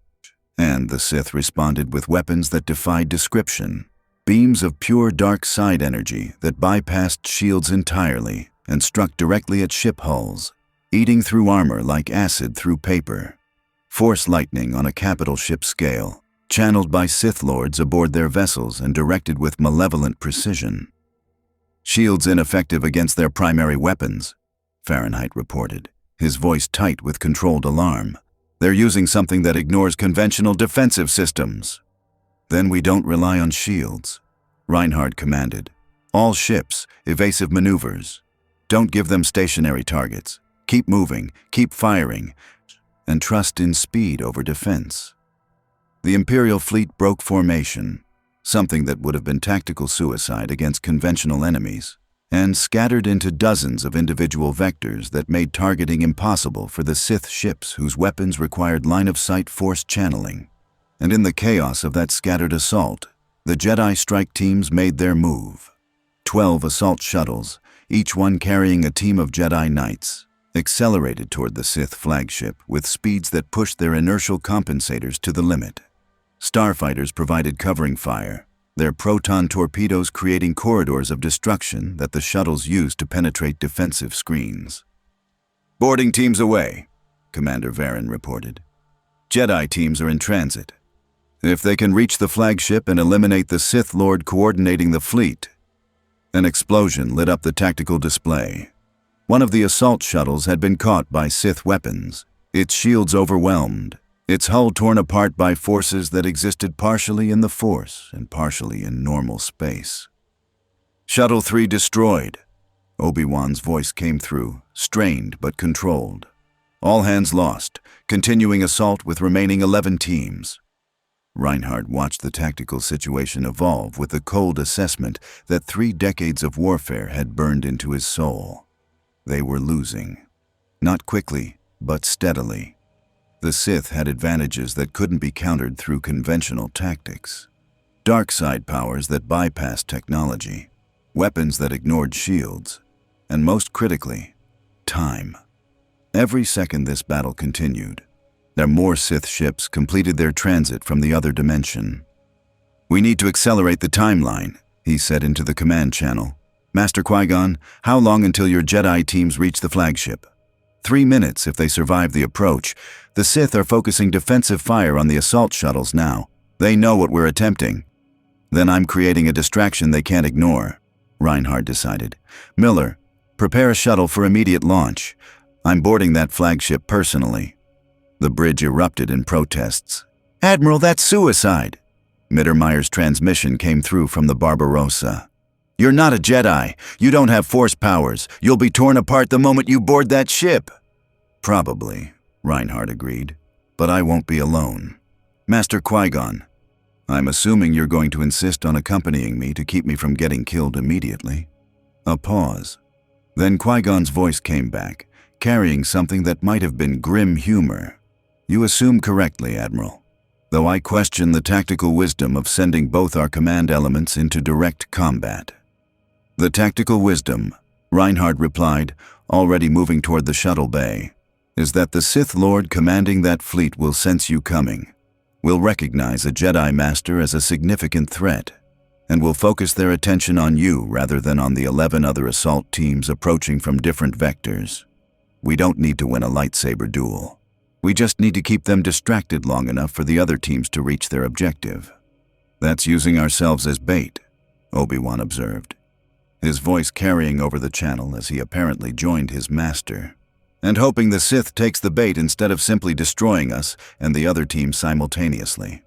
And the Sith responded with weapons that defied description, beams of pure dark side energy that bypassed shields entirely and struck directly at ship hulls, eating through armor like acid through paper. Force lightning on a capital ship scale, channeled by Sith lords aboard their vessels and directed with malevolent precision. "Shields ineffective against their primary weapons," Fahrenheit reported, his voice tight with controlled alarm. "They're using something that ignores conventional defensive systems." "Then we don't rely on shields," Reinhard commanded. "All ships, evasive maneuvers. Don't give them stationary targets. Keep moving, keep firing, and trust in speed over defense." The Imperial fleet broke formation, something that would have been tactical suicide against conventional enemies, and scattered into dozens of individual vectors that made targeting impossible for the Sith ships whose weapons required line-of-sight force channeling. And in the chaos of that scattered assault, the Jedi strike teams made their move. 12 assault shuttles, each one carrying a team of Jedi Knights, accelerated toward the Sith flagship with speeds that pushed their inertial compensators to the limit. Starfighters provided covering fire, their proton torpedoes creating corridors of destruction that the shuttles used to penetrate defensive screens. "Boarding teams away," Commander Varen reported. Jedi teams are in transit. If they can reach the flagship and eliminate the Sith Lord coordinating the fleet. An explosion lit up the tactical display. One of the assault shuttles had been caught by Sith weapons, its shields overwhelmed, its hull torn apart by forces that existed partially in the Force and partially in normal space. Shuttle 3 destroyed. Obi-Wan's voice came through, strained but controlled. All hands lost, continuing assault with remaining 11 teams. Reinhardt watched the tactical situation evolve with the cold assessment that 3 decades of warfare had burned into his soul. They were losing. Not quickly, but steadily. The Sith had advantages that couldn't be countered through conventional tactics. Dark side powers that bypassed technology, weapons that ignored shields, and most critically, time. Every second this battle continued, their more Sith ships completed their transit from the other dimension. "We need to accelerate the timeline," he said into the command channel. "Master Qui-Gon, how long until your Jedi teams reach the flagship?" 3 minutes if they survive the approach. The Sith are focusing defensive fire on the assault shuttles now. They know what we're attempting. Then I'm creating a distraction they can't ignore, Reinhardt decided. "Miller, prepare a shuttle for immediate launch. I'm boarding that flagship personally." The bridge erupted in protests. "Admiral, that's suicide!" Mittermeier's transmission came through from the Barbarossa. "You're not a Jedi. You don't have Force powers. You'll be torn apart the moment you board that ship." "Probably," Reinhardt agreed. "But I won't be alone. Master Qui-Gon, I'm assuming you're going to insist on accompanying me to keep me from getting killed immediately." A pause. Then Qui-Gon's voice came back, carrying something that might have been grim humor. "You assume correctly, Admiral. Though I question the tactical wisdom of sending both our command elements into direct combat." "The tactical wisdom," Reinhardt replied, already moving toward the shuttle bay, "is that the Sith Lord commanding that fleet will sense you coming, will recognize a Jedi Master as a significant threat, and will focus their attention on you rather than on the 11 other assault teams approaching from different vectors. We don't need to win a lightsaber duel. We just need to keep them distracted long enough for the other teams to reach their objective. That's using ourselves as bait," Obi-Wan observed, his voice carrying over the channel as he apparently joined his master. "And hoping the Sith takes the bait instead of simply destroying us and the other team simultaneously."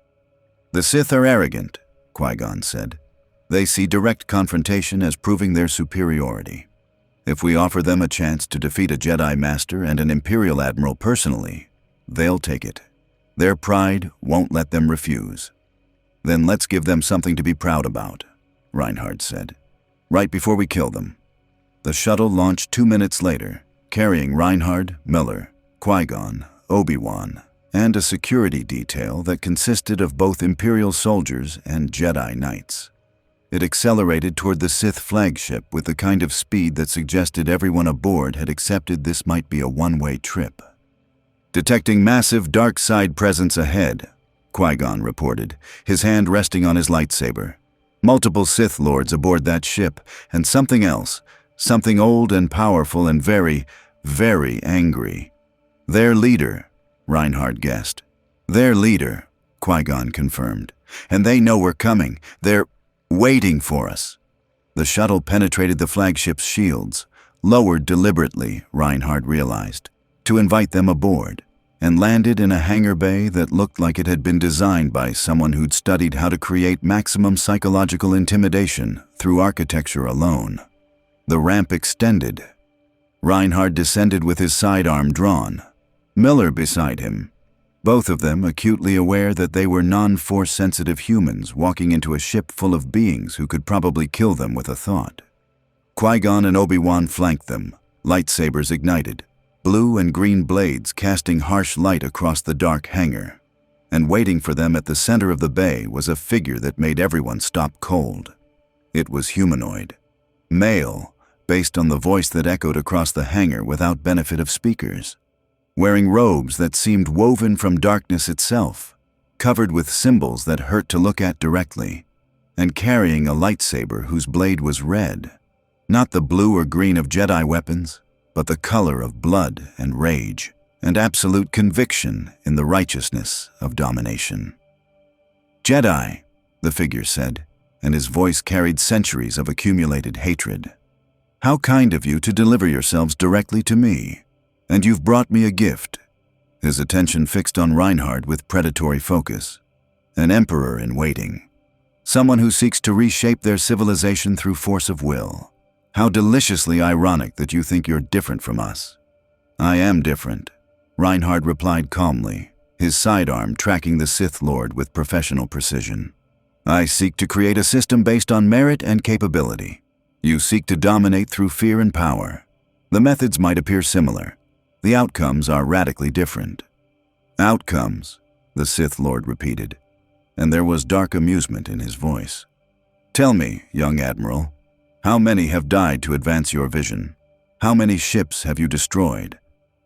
"The Sith are arrogant," Qui-Gon said. "They see direct confrontation as proving their superiority. If we offer them a chance to defeat a Jedi Master and an Imperial Admiral personally, they'll take it. Their pride won't let them refuse." "Then let's give them something to be proud about," Reinhardt said. "Right before we kill them." The shuttle launched 2 minutes later, carrying Reinhardt, Miller, Qui-Gon, Obi-Wan, and a security detail that consisted of both Imperial soldiers and Jedi Knights. It accelerated toward the Sith flagship with the kind of speed that suggested everyone aboard had accepted this might be a one-way trip. "Detecting massive dark side presence ahead," Qui-Gon reported, his hand resting on his lightsaber. "Multiple Sith Lords aboard that ship, and something else, something old and powerful and very, very angry." "Their leader," Reinhardt guessed. "Their leader," Qui-Gon confirmed. "And they know we're coming. They're waiting for us." The shuttle penetrated the flagship's shields, lowered deliberately, Reinhardt realized, to invite them aboard, and landed in a hangar bay that looked like it had been designed by someone who'd studied how to create maximum psychological intimidation through architecture alone. The ramp extended. Reinhardt descended with his sidearm drawn, Miller beside him, both of them acutely aware that they were non-force-sensitive humans walking into a ship full of beings who could probably kill them with a thought. Qui-Gon and Obi-Wan flanked them, lightsabers ignited, blue and green blades casting harsh light across the dark hangar. And waiting for them at the center of the bay was a figure that made everyone stop cold. It was humanoid. Male, based on the voice that echoed across the hangar without benefit of speakers. Wearing robes that seemed woven from darkness itself, covered with symbols that hurt to look at directly, and carrying a lightsaber whose blade was red. Not the blue or green of Jedi weapons, but the color of blood and rage. and absolute conviction in the righteousness of domination. "Jedi," the figure said, and his voice carried centuries of accumulated hatred. "How kind of you to deliver yourselves directly to me. And you've brought me a gift." His attention fixed on Reinhard with predatory focus. An emperor in waiting. Someone who seeks to reshape their civilization through force of will. How deliciously ironic that you think you're different from us. "I am different," Reinhard replied calmly, his sidearm tracking the Sith Lord with professional precision. "I seek to create a system based on merit and capability. You seek to dominate through fear and power. The methods might appear similar. The outcomes are radically different." "Outcomes," the Sith Lord repeated, and there was dark amusement in his voice. "Tell me, young Admiral, how many have died to advance your vision? How many ships have you destroyed?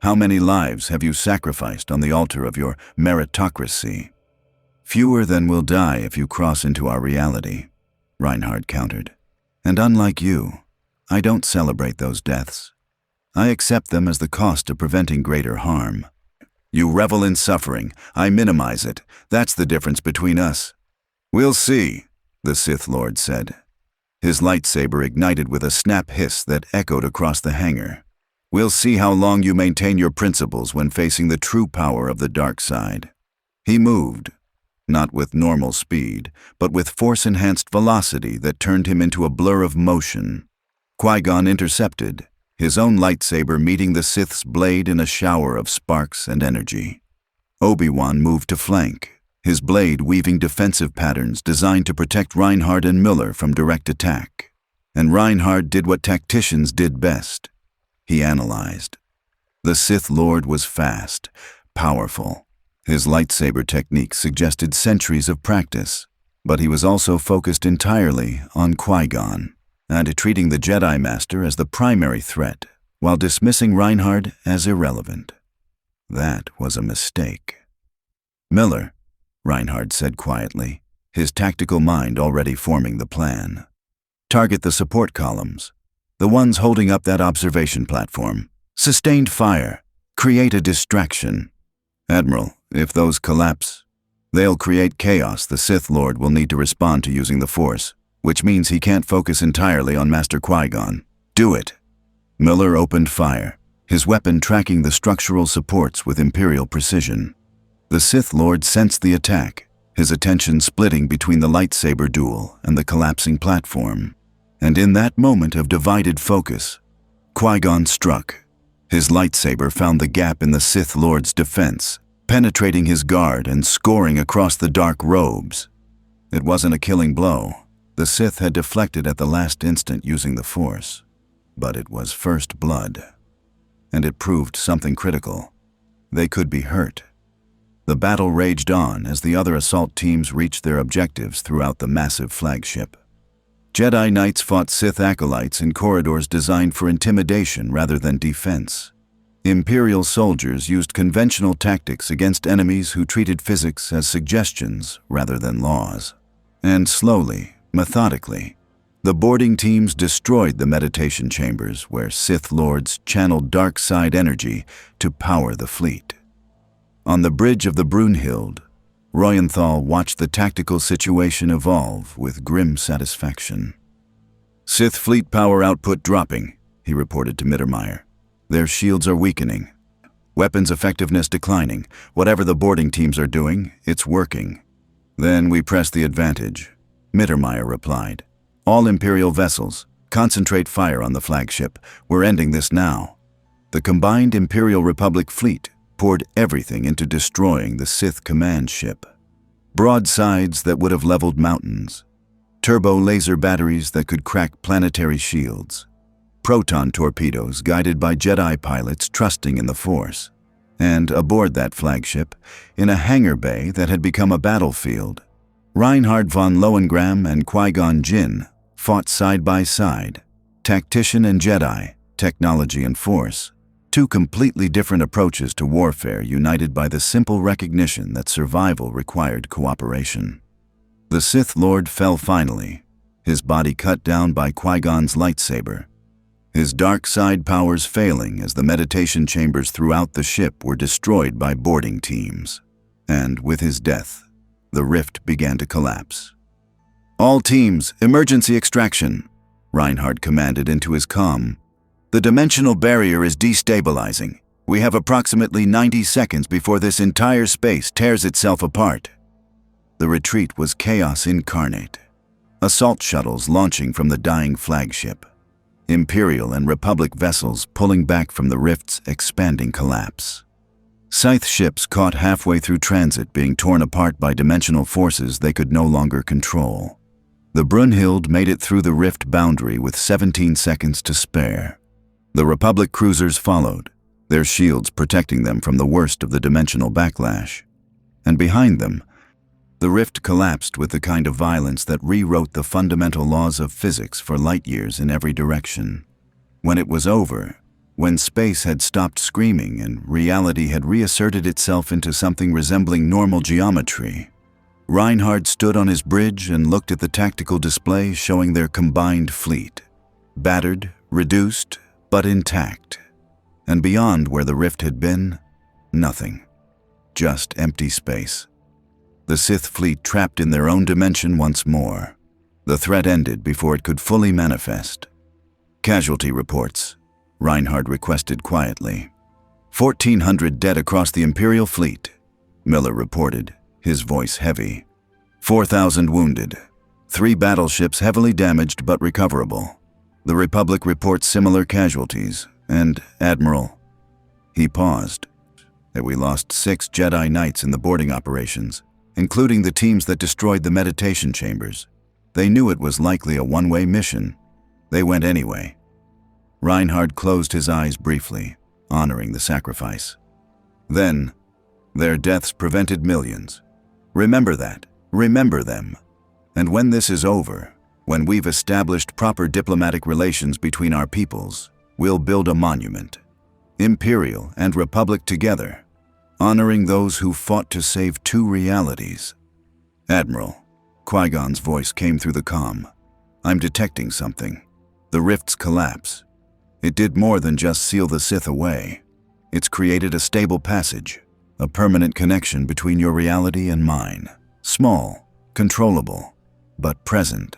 How many lives have you sacrificed on the altar of your meritocracy?" "Fewer than will die if you cross into our reality," Reinhard countered. "And unlike you, I don't celebrate those deaths. I accept them as the cost of preventing greater harm. You revel in suffering, I minimize it. That's the difference between us." "We'll see," the Sith Lord said. His lightsaber ignited with a snap hiss that echoed across the hangar. "We'll see how long you maintain your principles when facing the true power of the dark side." He moved, not with normal speed, but with force-enhanced velocity that turned him into a blur of motion. Qui-Gon intercepted, his own lightsaber meeting the Sith's blade in a shower of sparks and energy. Obi-Wan moved to flank, his blade weaving defensive patterns designed to protect Reinhard and Miller from direct attack. And Reinhard did what tacticians did best. He analyzed. The Sith Lord was fast, powerful. His lightsaber technique suggested centuries of practice, but he was also focused entirely on Qui-Gon, and treating the Jedi Master as the primary threat, while dismissing Reinhard as irrelevant. That was a mistake. "Miller," Reinhard said quietly, his tactical mind already forming the plan. "Target the support columns, the ones holding up that observation platform. Sustained fire. Create a distraction. Admiral, if those collapse, they'll create chaos the Sith Lord will need to respond to using the Force, which means he can't focus entirely on Master Qui-Gon. Do it." Miller opened fire, his weapon tracking the structural supports with imperial precision. The Sith Lord sensed the attack, his attention splitting between the lightsaber duel and the collapsing platform. And in that moment of divided focus, Qui-Gon struck. His lightsaber found the gap in the Sith Lord's defense, penetrating his guard and scoring across the dark robes. It wasn't a killing blow. The Sith had deflected at the last instant using the Force. But it was first blood. And it proved something critical. They could be hurt. The battle raged on as the other assault teams reached their objectives throughout the massive flagship. Jedi Knights fought Sith acolytes in corridors designed for intimidation rather than defense. Imperial soldiers used conventional tactics against enemies who treated physics as suggestions rather than laws. And slowly, methodically, the boarding teams destroyed the meditation chambers where Sith Lords channeled dark side energy to power the fleet. On the bridge of the Brunhild, Royenthal watched the tactical situation evolve with grim satisfaction. "Sith fleet power output dropping," he reported to Mittermeier. "Their shields are weakening. Weapons effectiveness declining. Whatever the boarding teams are doing, it's working." "Then we press the advantage," Mittermeier replied. "All Imperial vessels, concentrate fire on the flagship. We're ending this now." The combined Imperial Republic fleet poured everything into destroying the Sith command ship. Broadsides that would have leveled mountains, turbo laser batteries that could crack planetary shields, proton torpedoes guided by Jedi pilots trusting in the Force. And aboard that flagship, in a hangar bay that had become a battlefield, Reinhard von Lohengram and Qui-Gon Jinn fought side by side, tactician and Jedi, technology and Force. Two completely different approaches to warfare united by the simple recognition that survival required cooperation. The Sith Lord fell finally, his body cut down by Qui-Gon's lightsaber. his dark side powers failing as the meditation chambers throughout the ship were destroyed by boarding teams. And with his death, the rift began to collapse. "All teams, emergency extraction," Reinhardt commanded into his comm. "The dimensional barrier is destabilizing. We have approximately 90 seconds before this entire space tears itself apart." The retreat was chaos incarnate. Assault shuttles launching from the dying flagship. Imperial and Republic vessels pulling back from the rift's expanding collapse. Scythe ships caught halfway through transit being torn apart by dimensional forces they could no longer control. The Brunhild made it through the rift boundary with 17 seconds to spare. The Republic cruisers followed, their shields protecting them from the worst of the dimensional backlash. And behind them, the rift collapsed with the kind of violence that rewrote the fundamental laws of physics for light years in every direction. When it was over, when space had stopped screaming and reality had reasserted itself into something resembling normal geometry, Reinhardt stood on his bridge and looked at the tactical display showing their combined fleet. Battered, reduced, but intact. And beyond where the rift had been, nothing. Just empty space. The Sith fleet trapped in their own dimension once more. The threat ended before it could fully manifest. "Casualty reports," Reinhardt requested quietly. 1,400 dead across the Imperial fleet, Miller reported, his voice heavy. 4,000 wounded. 3 battleships heavily damaged but recoverable. The Republic reports similar casualties, and, Admiral, he paused, that we lost 6 Jedi Knights in the boarding operations, including the teams that destroyed the meditation chambers. They knew it was likely a one-way mission. They went anyway. Reinhardt closed his eyes briefly, honoring the sacrifice. Then, their deaths prevented millions. Remember that. Remember them. And when this is over, when we've established proper diplomatic relations between our peoples, we'll build a monument. Imperial and Republic together, honoring those who fought to save 2 realities. "Admiral," Qui-Gon's voice came through the comm. "I'm detecting something. The rift's collapse. It did more than just seal the Sith away. It's created a stable passage, a permanent connection between your reality and mine. Small, controllable, but present."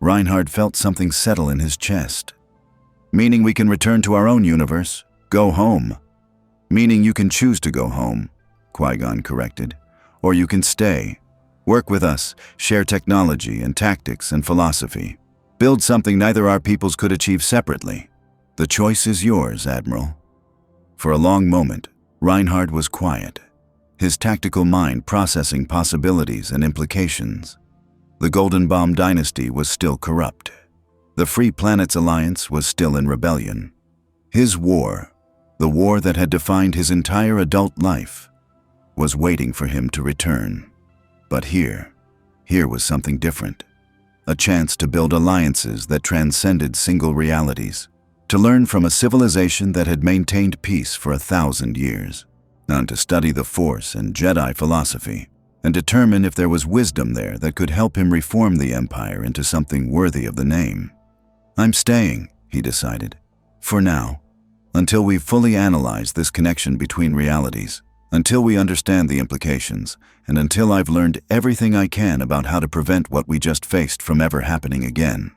Reinhardt felt something settle in his chest. "Meaning we can return to our own universe, go home." "Meaning you can choose to go home," Qui-Gon corrected. "Or you can stay, work with us, share technology and tactics and philosophy. Build something neither our peoples could achieve separately. The choice is yours, Admiral." For a long moment, Reinhardt was quiet, his tactical mind processing possibilities and implications. The Golden Bomb dynasty was still corrupt. The Free Planets Alliance was still in rebellion. His war, the war that had defined his entire adult life, was waiting for him to return. But here was something different. A chance to build alliances that transcended single realities, to learn from a civilization that had maintained peace for 1,000 years, and to study the Force and Jedi philosophy, and determine if there was wisdom there that could help him reform the Empire into something worthy of the name. "I'm staying," he decided, "for now. Until we've fully analyzed this connection between realities, until we understand the implications, and until I've learned everything I can about how to prevent what we just faced from ever happening again."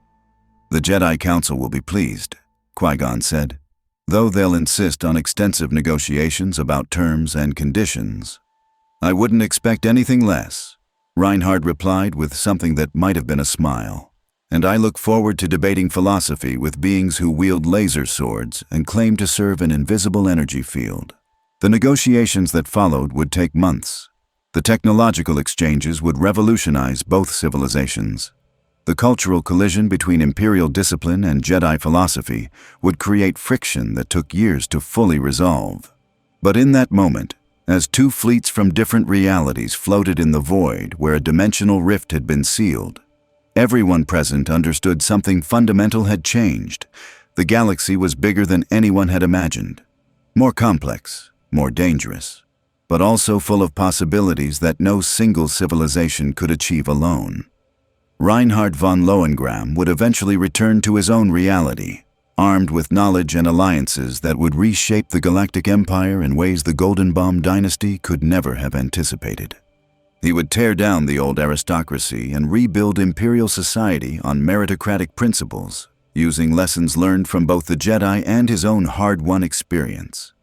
"The Jedi Council will be pleased," Qui-Gon said, "though they'll insist on extensive negotiations about terms and conditions." "I wouldn't expect anything less," Reinhardt replied with something that might have been a smile. "And I look forward to debating philosophy with beings who wield laser swords and claim to serve an invisible energy field." The negotiations that followed would take months. The technological exchanges would revolutionize both civilizations. The cultural collision between Imperial discipline and Jedi philosophy would create friction that took years to fully resolve. But in that moment, as 2 fleets from different realities floated in the void where a dimensional rift had been sealed, everyone present understood something fundamental had changed. The galaxy was bigger than anyone had imagined. More complex, more dangerous, but also full of possibilities that no single civilization could achieve alone. Reinhard von Lohengram would eventually return to his own reality, armed with knowledge and alliances that would reshape the Galactic Empire in ways the Golden Bomb dynasty could never have anticipated. He would tear down the old aristocracy and rebuild imperial society on meritocratic principles, using lessons learned from both the Jedi and his own hard-won experience.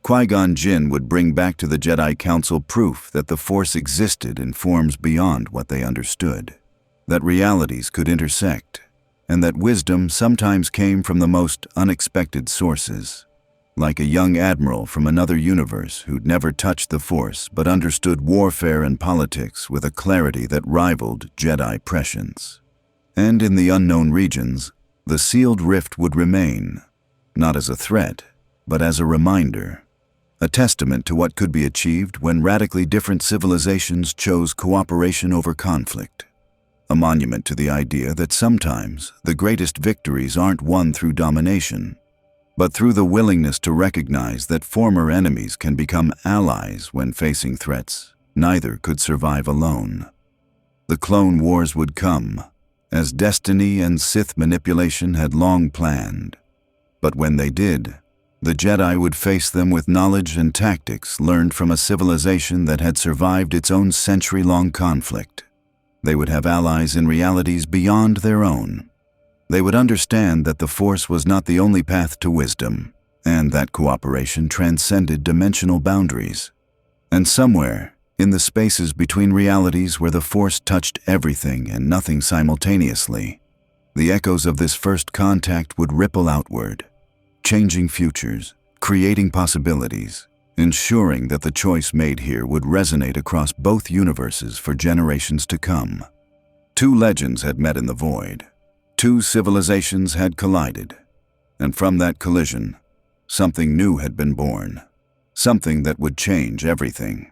Qui-Gon Jinn would bring back to the Jedi Council proof that the Force existed in forms beyond what they understood, that realities could intersect, and that wisdom sometimes came from the most unexpected sources, like a young admiral from another universe who'd never touched the Force but understood warfare and politics with a clarity that rivaled Jedi prescience. And in the unknown regions, the sealed rift would remain, not as a threat, but as a reminder, a testament to what could be achieved when radically different civilizations chose cooperation over conflict, a monument to the idea that sometimes the greatest victories aren't won through domination, but through the willingness to recognize that former enemies can become allies when facing threats neither could survive alone. The Clone Wars would come, as destiny and Sith manipulation had long planned. But when they did, the Jedi would face them with knowledge and tactics learned from a civilization that had survived its own century-long conflict. They would have allies in realities beyond their own. They would understand that the Force was not the only path to wisdom, and that cooperation transcended dimensional boundaries. And somewhere, in the spaces between realities where the Force touched everything and nothing simultaneously, the echoes of this first contact would ripple outward, changing futures, creating possibilities, ensuring that the choice made here would resonate across both universes for generations to come. Two legends had met in the void. Two civilizations had collided. And from that collision, something new had been born. Something that would change everything.